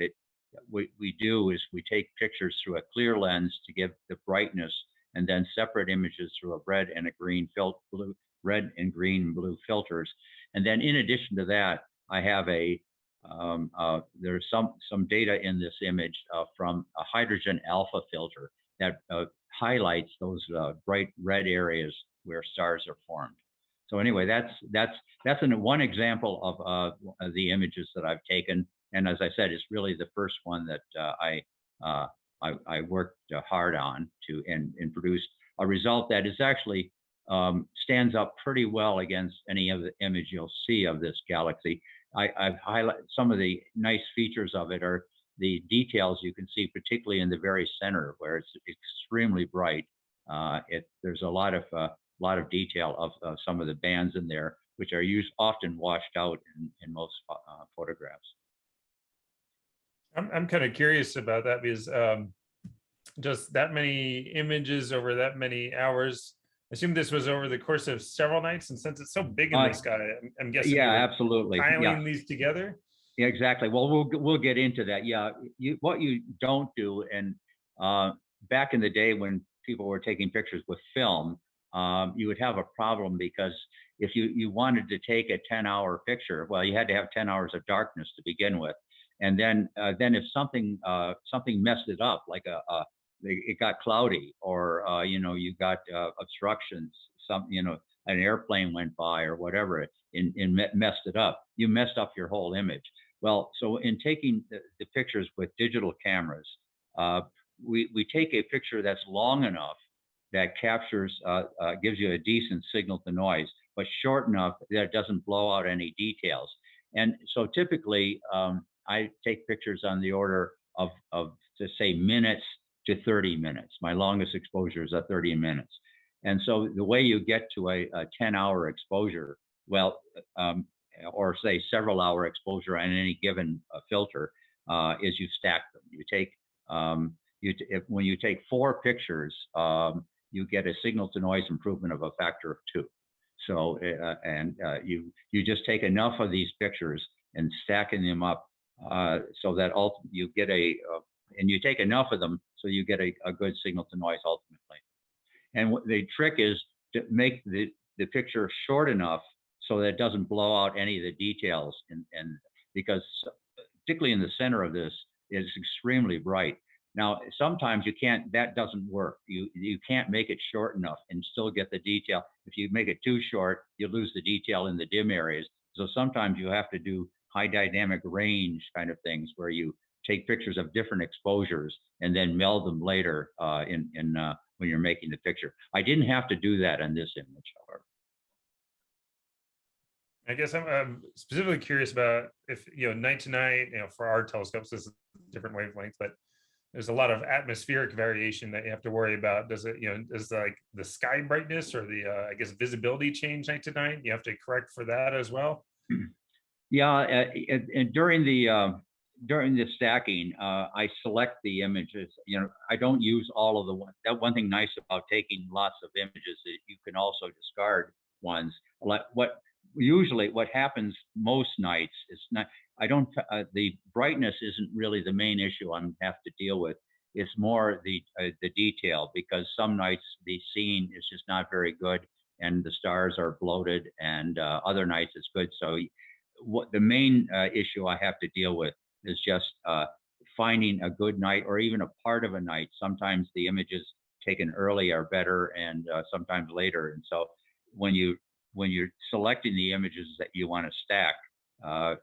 what we do is we take pictures through a clear lens to give the brightness, and then separate images through a red and a green red and green and blue filters. And then in addition to that, I have there's some data in this image from a hydrogen alpha filter that highlights those bright red areas where stars are formed. So anyway, that's one example of the images that I've taken. And as I said, it's really the first one that I worked hard on and produced a result that is actually stands up pretty well against any of the image you'll see of this galaxy. I've highlighted some of the nice features of it are the details you can see, particularly in the very center where it's extremely bright. There's a lot of detail of some of the bands in there, which are often washed out in most photographs. I'm kind of curious about that because just that many images over that many hours. I assume this was over the course of several nights, and since it's so big in the sky, I'm guessing. Yeah, absolutely. Piling these together. Yeah, exactly. Well, we'll get into that. Yeah, what you don't do, and back in the day when people were taking pictures with film, you would have a problem because if you wanted to take a 10-hour picture, well, you had to have 10 hours of darkness to begin with, and then if something messed it up, like it got cloudy, or you got obstructions, an airplane went by or whatever, and messed it up. You messed up your whole image. Well, so in taking the pictures with digital cameras, we take a picture that's long enough that captures, gives you a decent signal to noise, but short enough that it doesn't blow out any details. And so typically, I take pictures on the order of to say minutes to 30 minutes. My longest exposure is at 30 minutes. And so the way you get to a 10-hour exposure, well, or say several hour exposure on any given filter, is you stack them. You take when you take 4 pictures, you get a signal to noise improvement of a factor of 2. So you just take enough of these pictures and stacking them up so that you get and you take enough of them so you get a good signal to noise ultimately. And the trick is to make the picture short enough so that it doesn't blow out any of the details, and because particularly in the center of this is extremely bright. Now, sometimes that doesn't work. You can't make it short enough and still get the detail. If you make it too short, you lose the detail in the dim areas. So sometimes you have to do high dynamic range kind of things where you take pictures of different exposures and then meld them later when you're making the picture. I didn't have to do that in this image, however. I guess I'm specifically curious about if, night to night, for our telescopes, this is different wavelengths, but there's a lot of atmospheric variation that you have to worry about. Does it, does like the sky brightness or the, I guess, visibility change night to night? You have to correct for that as well? Yeah, and during the stacking, I select the images. I don't use all of that one thing nice about taking lots of images is you can also discard ones. What happens most nights is not, the brightness isn't really the main issue I have to deal with. It's more the detail, because some nights the scene is just not very good and the stars are bloated, and other nights it's good. So the main issue I have to deal with is just finding a good night, or even a part of a night. Sometimes the images taken early are better, and sometimes later. And so when you're selecting the images that you want to stack, I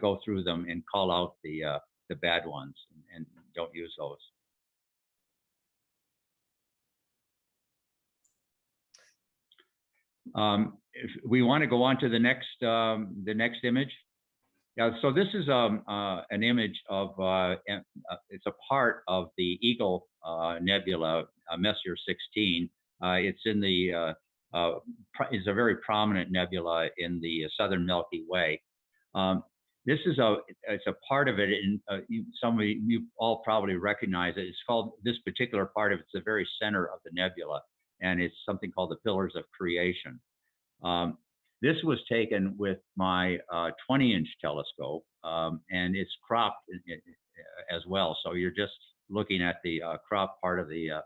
go through them and call out the bad ones and don't use those. If we want to go on to the next image. Yeah, so this is an image of it's a part of the Eagle Nebula, Messier 16. It's in the is a very prominent nebula in the southern Milky Way. This is it's a part of it, and you all probably recognize it. It's called, this particular part of it's the very center of the nebula, and it's something called the Pillars of Creation. This was taken with my 20-inch telescope, and it's cropped as well. So you're just looking at the cropped part of the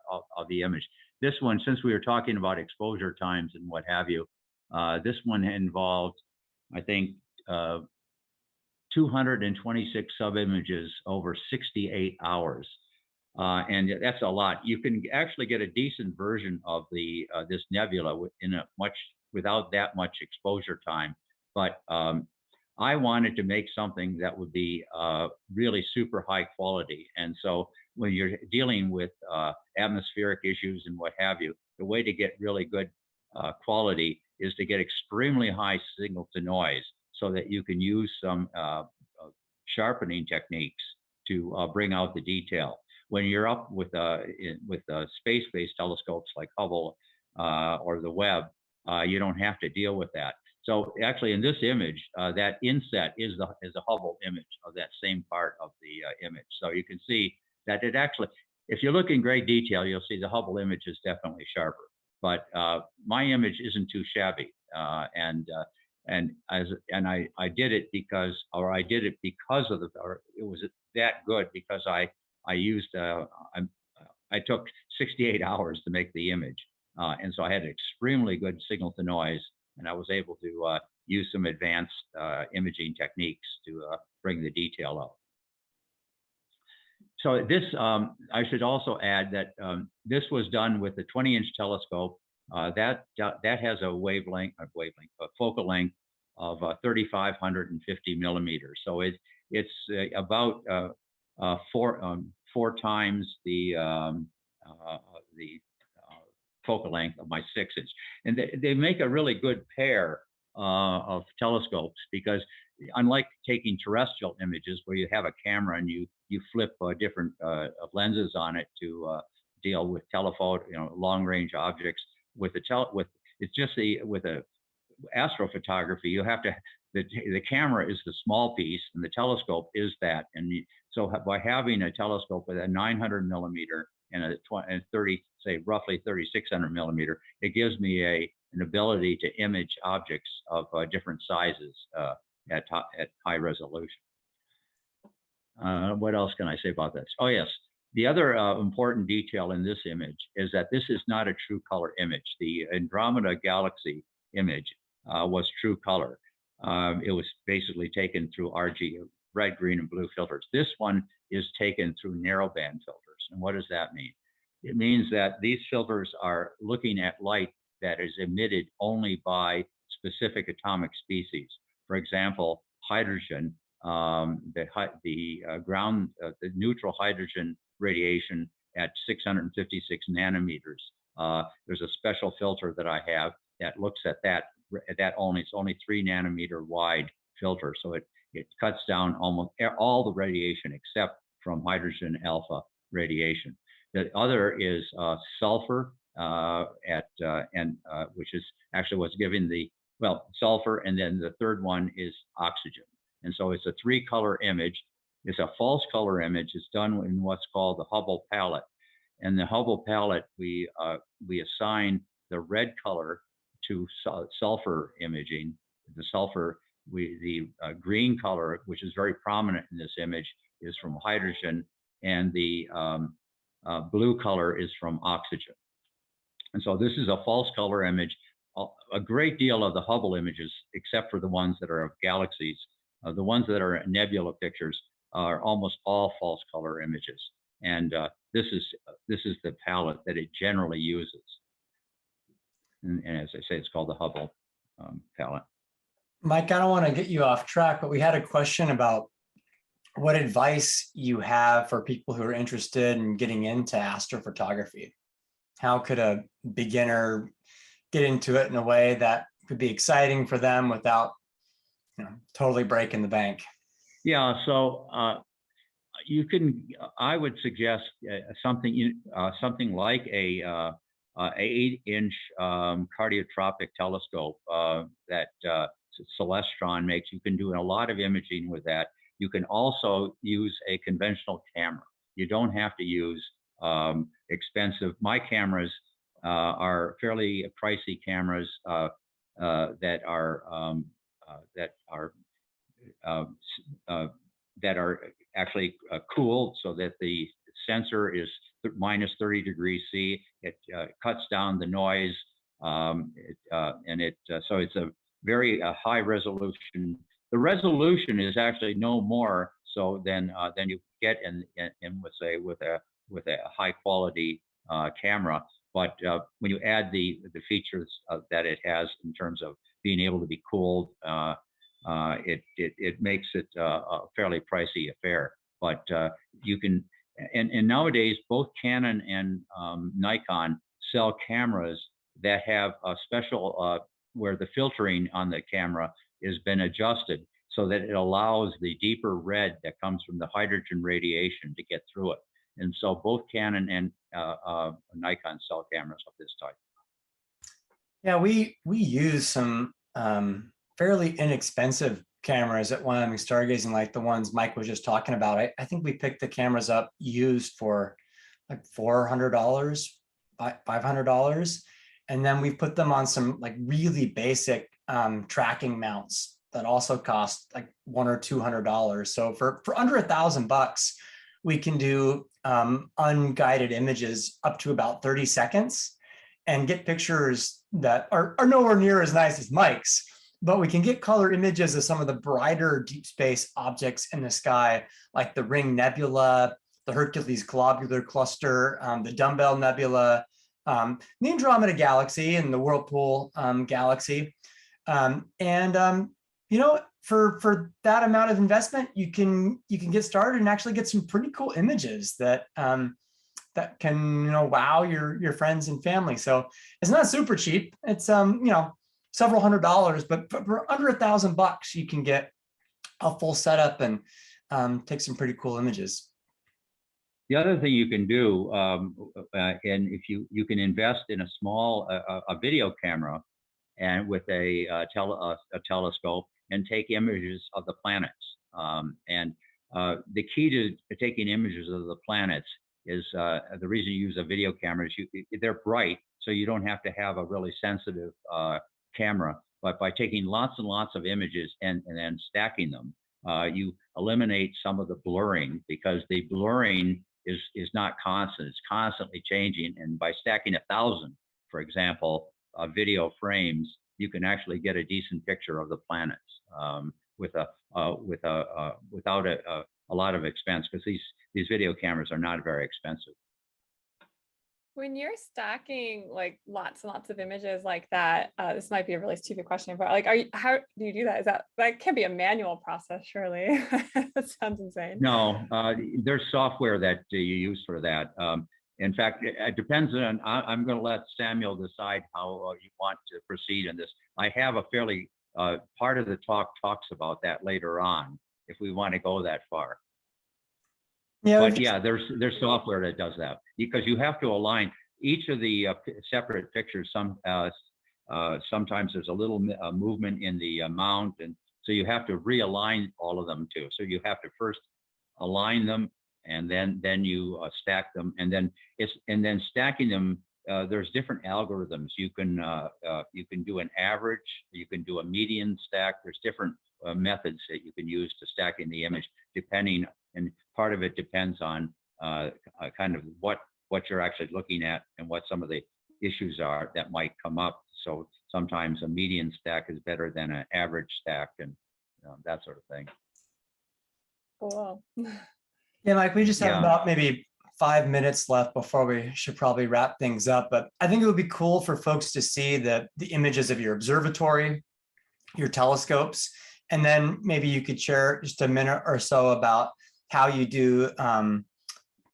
image. This one, since we were talking about exposure times and what have you, this one involved, I think, 226 sub-images over 68 hours. And that's a lot. You can actually get a decent version of this nebula without that much exposure time. But I wanted to make something that would be really super high quality. And so when you're dealing with atmospheric issues and what have you, the way to get really good quality is to get extremely high signal to noise, so that you can use some sharpening techniques to bring out the detail. When you're up with space-based telescopes like Hubble or the Webb, you don't have to deal with that. So actually, in this image, that inset is a Hubble image of that same part of the image. So you can see that it actually, if you look in great detail, you'll see the Hubble image is definitely sharper. But my image isn't too shabby, and I did it because it was that good because I took 68 hours to make the image, and so I had an extremely good signal to noise, and I was able to use some advanced imaging techniques to bring the detail out. So this, I should also add that this was done with the 20-inch telescope. That has a focal length of 3,550 millimeters. So it's about four times the focal length of my 6-inch, and they make a really good pair of telescopes, because unlike taking terrestrial images where you have a camera and you flip different lenses on it to deal with telephoto, long range objects, with a astrophotography, you have to the camera is the small piece, and the telescope is that. And so by having a telescope with a 900 millimeter and a 30, say roughly 3600 millimeter, it gives me an ability to image objects of different sizes at high resolution. What else can I say about this? Oh yes, the other important detail in this image is that this is not a true color image. The Andromeda galaxy image was true color. It was basically taken through RG, red, green, and blue filters. This one is taken through narrowband filters. And what does that mean? It means that these filters are looking at light that is emitted only by specific atomic species. For example, hydrogen, the neutral hydrogen radiation at 656 nanometers. There's a special filter that I have that looks at that only. It's only 3 nanometer wide filter, so it cuts down almost all the radiation except from hydrogen alpha radiation. The other is sulfur, which is actually what's giving sulfur, and then the third one is oxygen. And so it's a 3-color image. It's a false color image. It's done in what's called the Hubble palette. And the Hubble palette, we assign the red color to sulfur imaging. The sulfur, the green color, which is very prominent in this image, is from hydrogen, and the blue color is from oxygen. And so this is a false color image. A great deal of the Hubble images, except for the ones that are of galaxies, the ones that are nebula pictures, are almost all false color images. And this is the palette that it generally uses. And as I say, it's called the Hubble palette. Mike, I don't want to get you off track, but we had a question about what advice you have for people who are interested in getting into astrophotography. How could a beginner get into it in a way that could be exciting for them without, totally breaking the bank? Yeah, so you can. I would suggest something like a 8-inch cardiotropic telescope that Celestron makes. You can do a lot of imaging with that. You can also use a conventional camera. You don't have to use expensive. My cameras are fairly pricey cameras that are actually cooled so that the sensor is minus 30 degrees C. It cuts down the noise, so it's a very high resolution. The resolution is actually no more so than you get in with a high quality camera. But when you add the features that it has in terms of being able to be cooled, it makes it a fairly pricey affair. But you can, and nowadays both Canon and Nikon sell cameras that have a special where the filtering on the camera has been adjusted so that it allows the deeper red that comes from the hydrogen radiation to get through it. And so both Canon and Nikon sell cameras of this type. Yeah, we use some fairly inexpensive cameras at Wyoming Stargazing, like the ones Mike was just talking about. I think we picked the cameras up used for like $400, $500. And then we put them on some like really basic tracking mounts that also cost like $100 or $200. So for under $1,000, we can do unguided images up to about 30 seconds and get pictures that are nowhere near as nice as Mike's, but we can get color images of some of the brighter deep space objects in the sky, like the Ring Nebula, the Hercules Globular Cluster, the Dumbbell Nebula, the Andromeda Galaxy, and the Whirlpool Galaxy. For that amount of investment, you can get started and actually get some pretty cool images that that can wow your friends and family. So it's not super cheap. It's several $100s, but for under $1,000, you can get a full setup and take some pretty cool images. The other thing you can do, and if you can invest in a small a video camera, and with a telescope, and take images of the planets. The key to taking images of the planets is the reason you use a video camera is they're bright, so you don't have to have a really sensitive camera. But by taking lots and lots of images and then stacking them, you eliminate some of the blurring, because the blurring is not constant, it's constantly changing. And by stacking 1,000, for example, video frames, you can actually get a decent picture of the planets without a lot of expense, because these video cameras are not very expensive. When you're stacking like lots and lots of images like that, this might be a really stupid question, but like, how do you do that? That can't be a manual process, surely? That sounds insane. No, there's software that you use for that. In fact, it depends on, I'm going to let Samuel decide how you want to proceed in this. I have a fairly, part of the talk talks about that later on, if we want to go that far. Yeah, but yeah, there's software that does that, because you have to align each of the separate pictures. Sometimes there's a little movement in the mount, and so you have to realign all of them too. So you have to first align them, and then you stack them, and then stacking them. There's different algorithms. You can do an average, you can do a median stack. There's different methods that you can use to stacking the image, depending, and part of it depends on kind of what you're actually looking at and what some of the issues are that might come up. So sometimes a median stack is better than an average stack, and that sort of thing. Cool. Yeah, Mike, we just have about maybe 5 minutes left before we should probably wrap things up. But I think it would be cool for folks to see the images of your observatory, your telescopes, and then maybe you could share just a minute or so about how you do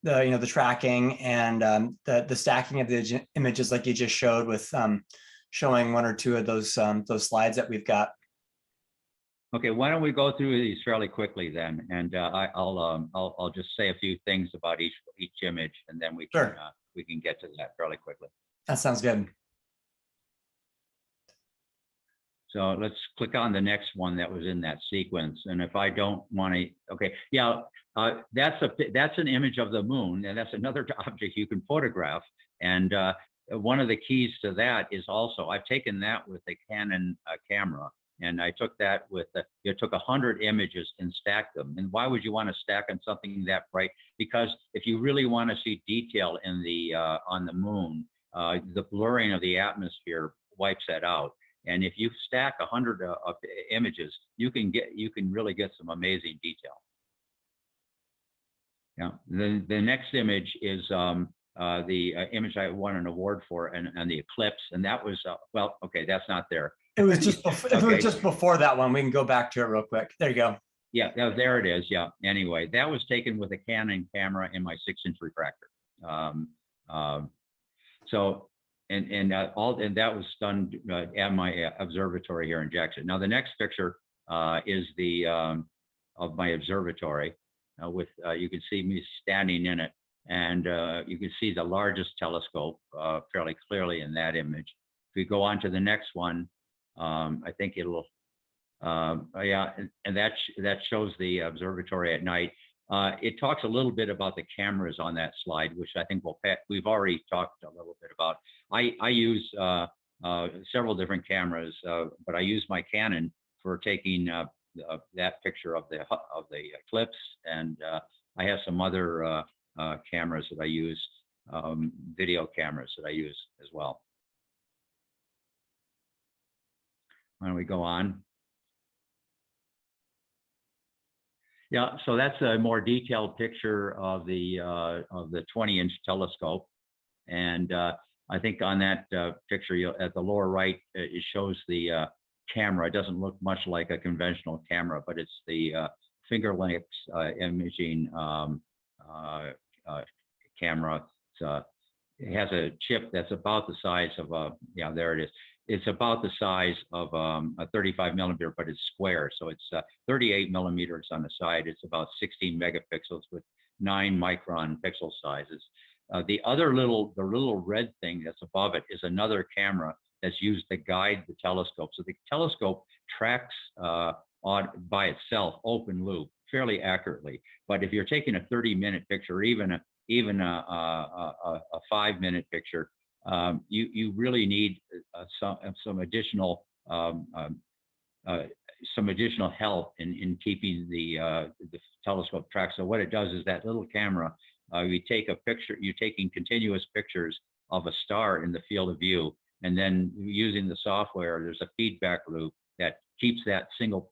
the tracking and the stacking of the images, like you just showed with showing one or two of those slides that we've got. Okay, why don't we go through these fairly quickly then, and I'll just say a few things about each image, and then we can get to that fairly quickly. That sounds good. So let's click on the next one that was in that sequence. And if I don't want to, okay, yeah, that's an image of the moon, and that's another object you can photograph. And one of the keys to that is also, I've taken that with a Canon camera, and I took that with, it took 100 images and stacked them. And why would you want to stack on something that bright? Because if you really want to see detail in the on the moon, the blurring of the atmosphere wipes that out. And if you stack 100 images, you can really get some amazing detail. Yeah. The next image is the image I won an award for, and the eclipse, and that was well, okay, that's not there. It was just before, if it was just before that one, we can go back to it real quick. There you go. Yeah, there it is. Yeah. Anyway, that was taken with a Canon camera in my 6-inch refractor. So. And that was done at my observatory here in Jackson. Now the next picture is the of my observatory with you can see me standing in it, and you can see the largest telescope fairly clearly in that image. If we go on to the next one, I think it'll yeah, and that shows the observatory at night. It talks a little bit about the cameras on that slide, which I think we've already talked a little bit about. I use several different cameras, but I use my Canon for taking that picture of the eclipse, and I have some other cameras that I use, video cameras that I use as well. Why don't we go on? Yeah, so that's a more detailed picture of the 20-inch telescope, and I think on that picture, at the lower right, it shows the camera. It doesn't look much like a conventional camera, but it's the finger length imaging camera. It has a chip that's about the size of a, yeah, there it is. It's about the size of a 35 millimeter, but it's square. So it's 38 millimeters on the side. It's about 16 megapixels with 9 micron pixel sizes. The little red thing that's above it is another camera that's used to guide the telescope. So the telescope tracks by itself, open loop, fairly accurately. But if you're taking a 30-minute picture, even a 5-minute picture, you really need some additional help in keeping the telescope track. So what it does is that little camera, you take a picture, you're taking continuous pictures of a star in the field of view, and then using the software, there's a feedback loop that keeps that single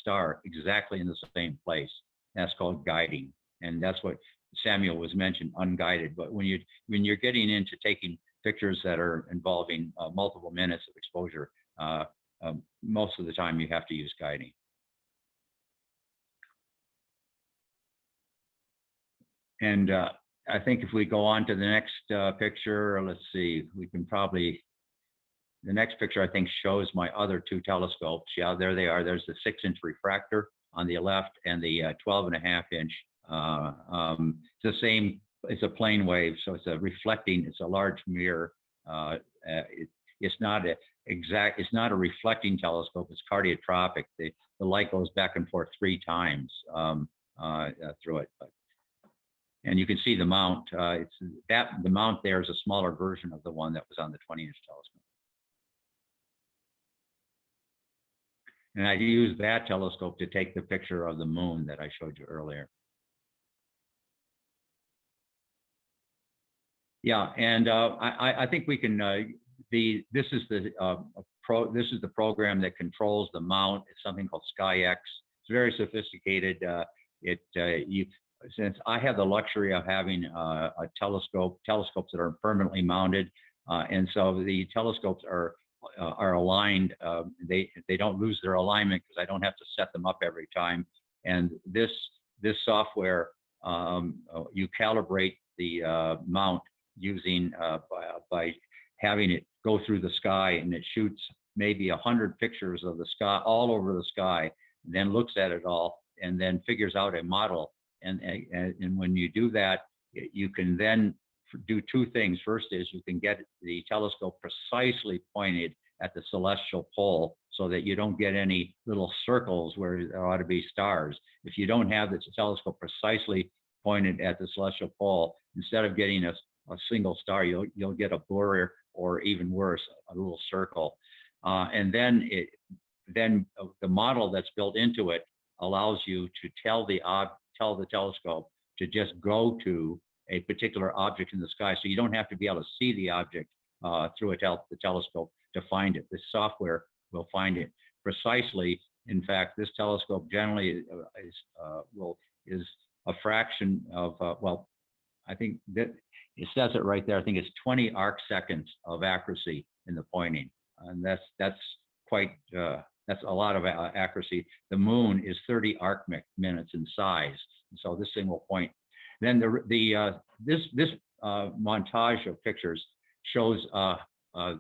star exactly in the same place. That's called guiding, and that's what Samuel was mentioned, unguided. But when you're getting into taking pictures that are involving multiple minutes of exposure, most of the time you have to use guiding. And I think if we go on to the next picture, let's see, we can probably, the next picture I think shows my other two telescopes. Yeah, there they are. There's the 6-inch refractor on the left and the 12.5-inch. It's the same, it's a plane wave, so it's a reflecting, it's a large mirror. It's not a reflecting telescope, it's cardiotropic. The light goes back and forth 3 times through it. And you can see the mount. The mount there is a smaller version of the one that was on the 20-inch telescope. And I used that telescope to take the picture of the moon that I showed you earlier. Yeah, and I think we can. This is the program that controls the mount. It's something called SkyX. It's very sophisticated. Since I have the luxury of having a telescopes that are permanently mounted, and so the telescopes are aligned. They don't lose their alignment because I don't have to set them up every time. And this software, you calibrate the mount using by having it go through the sky, and it shoots maybe 100 pictures of the sky all over the sky, and then looks at it all, and then figures out a model. And when you do that, you can then do 2 things. First is you can get the telescope precisely pointed at the celestial pole so that you don't get any little circles where there ought to be stars. If you don't have the telescope precisely pointed at the celestial pole, instead of getting a single star, you'll get a blur, or even worse, a little circle. And then the model that's built into it allows you to tell the telescope to just go to a particular object in the sky, so you don't have to be able to see the object through the telescope to find it. This software will find it precisely. In fact, this telescope generally is a fraction of well, I think that it says it right there. I think it's 20 arc seconds of accuracy in the pointing, and that's quite that's a lot of accuracy. The moon is 30 arc minutes in size, and so this thing will point. Then this montage of pictures shows how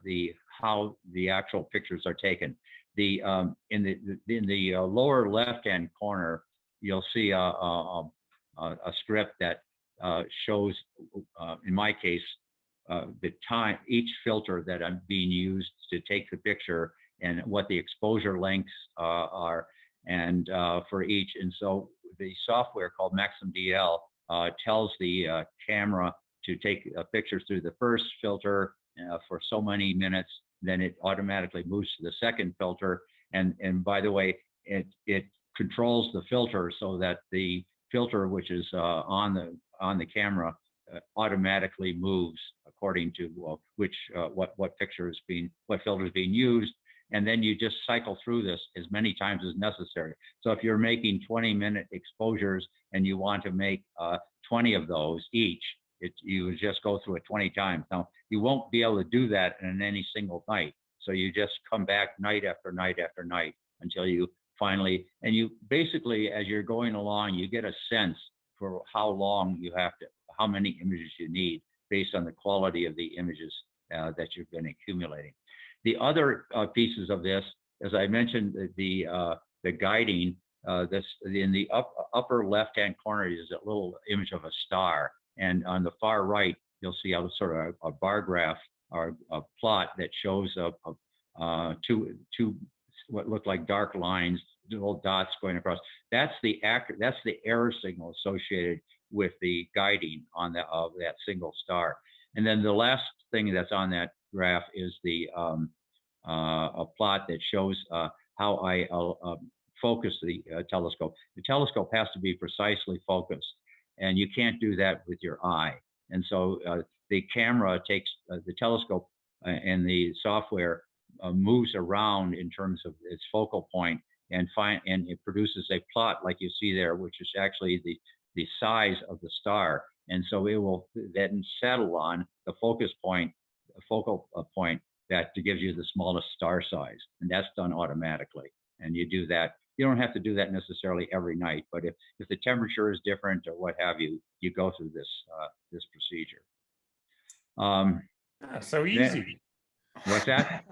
the actual pictures are taken. In the lower left-hand corner, you'll see a script that shows, in my case, the time, each filter that I'm being used to take the picture, and what the exposure lengths are, and for each. And so the software called MaximDL tells the camera to take a picture through the first filter for so many minutes, then it automatically moves to the second filter. And by the way, it controls the filter so that the filter which is on the camera automatically moves according to what filter is being used. And then you just cycle through this as many times as necessary. So if you're making 20-minute exposures and you want to make 20 of those each, you just go through it 20 times. Now, you won't be able to do that in any single night. So you just come back night after night after night until you finally, and you basically, as you're going along, you get a sense for how long you have to, how many images you need based on the quality of the images that you've been accumulating. The other pieces of this, as I mentioned, the guiding, this in the upper left-hand corner is a little image of a star, and on the far right you'll see a sort of a bar graph or a plot that shows two what look like dark lines little dots going across. That's the error signal associated with the guiding on of that single star. And then the last thing that's on that graph is the a plot that shows how I focus the telescope. The telescope has to be precisely focused, and you can't do that with your eye. And so the camera takes the telescope and the software moves around in terms of its focal point, and it produces a plot like you see there, which is actually the size of the star. And so it will then settle on the focus point, focal point that gives you the smallest star size, and that's done automatically. And you do that. You don't have to do that necessarily every night, but if the temperature is different or what have you, you go through this this procedure. So easy. What's that?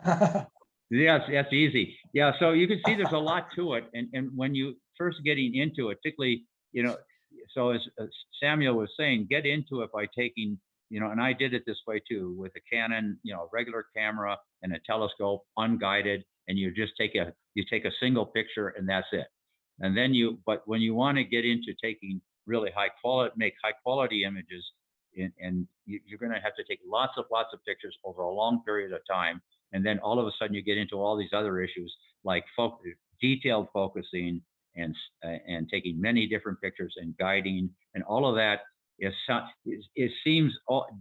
Yes, that's easy. Yeah, so you can see there's a lot to it, and when you first getting into it, particularly, you know, so as Samuel was saying, get into it by taking, you know, and I did it this way too, with a Canon, you know, regular camera and a telescope, unguided, and you just take a single picture and that's it. And then but when you want to get into taking really high quality images, and you're going to have to take lots of pictures over a long period of time. And then all of a sudden you get into all these other issues like detailed focusing and taking many different pictures and guiding, and all of that it seems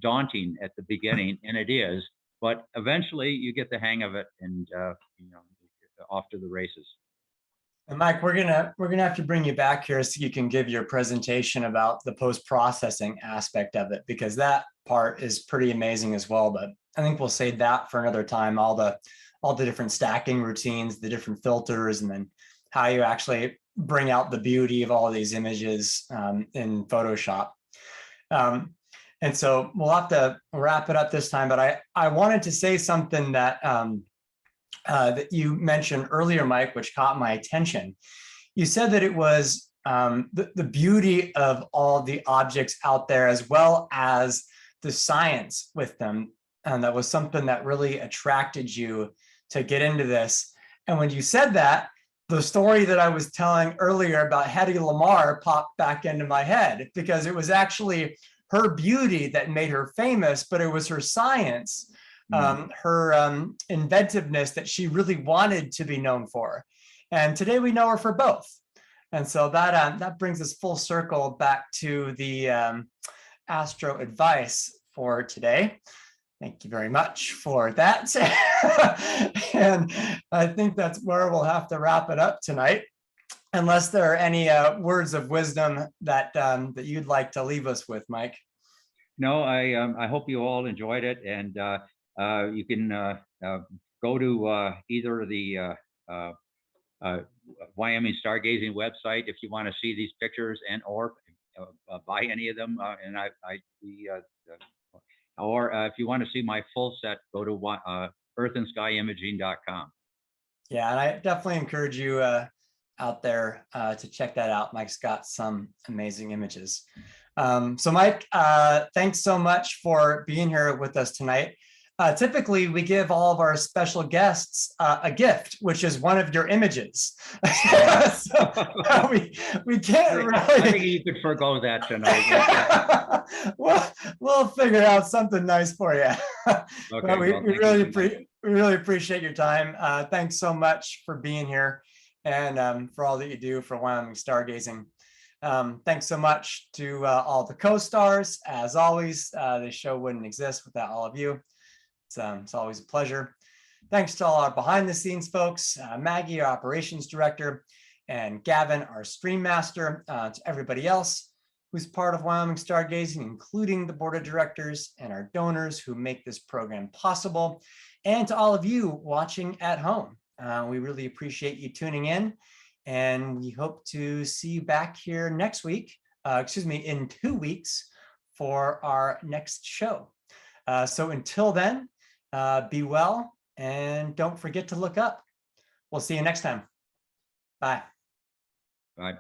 daunting at the beginning, and it is, but eventually you get the hang of it, and you know, off to the races. And Mike, we're gonna have to bring you back here so you can give your presentation about the post-processing aspect of it, because that part is pretty amazing as well. But I think we'll save that for another time. All the different stacking routines, the different filters, and then how you actually bring out the beauty of all of these images in Photoshop. And so we'll have to wrap it up this time. But I wanted to say something that that you mentioned earlier, Mike, which caught my attention. You said that it was the beauty of all the objects out there, as well as the science with them. And that was something that really attracted you to get into this. And when you said that, the story that I was telling earlier about Hedy Lamarr popped back into my head, because it was actually her beauty that made her famous, but it was her science, her inventiveness that she really wanted to be known for. And today we know her for both. And so that brings us full circle back to the Astro Advice for today. Thank you very much for that. And I think that's where we'll have to wrap it up tonight, unless there are any words of wisdom that that you'd like to leave us with, Mike. No, I hope you all enjoyed it, and you can go to either the Wyoming Stargazing website if you want to see these pictures, and or buy any of them. Or if you want to see my full set, go to earthandskyimaging.com. Yeah, and I definitely encourage you out there to check that out. Mike's got some amazing images. So Mike, thanks so much for being here with us tonight. Typically, we give all of our special guests a gift, which is one of your images. So, we can't really. I think you could forgo that tonight. We'll figure out something nice for you. Okay, we really appreciate your time. Thanks so much for being here, and for all that you do for Wyoming Stargazing. Thanks so much to all the co-stars. As always, this show wouldn't exist without all of you. It's always a pleasure. Thanks to all our behind the scenes folks, Maggie, our operations director, and Gavin, our stream master, to everybody else who's part of Wyoming Stargazing, including the board of directors and our donors who make this program possible, and to all of you watching at home. We really appreciate you tuning in, and we hope to see you back here next week, in 2 weeks for our next show. So until then, be well, and don't forget to look up. We'll see you next time. Bye. Bye.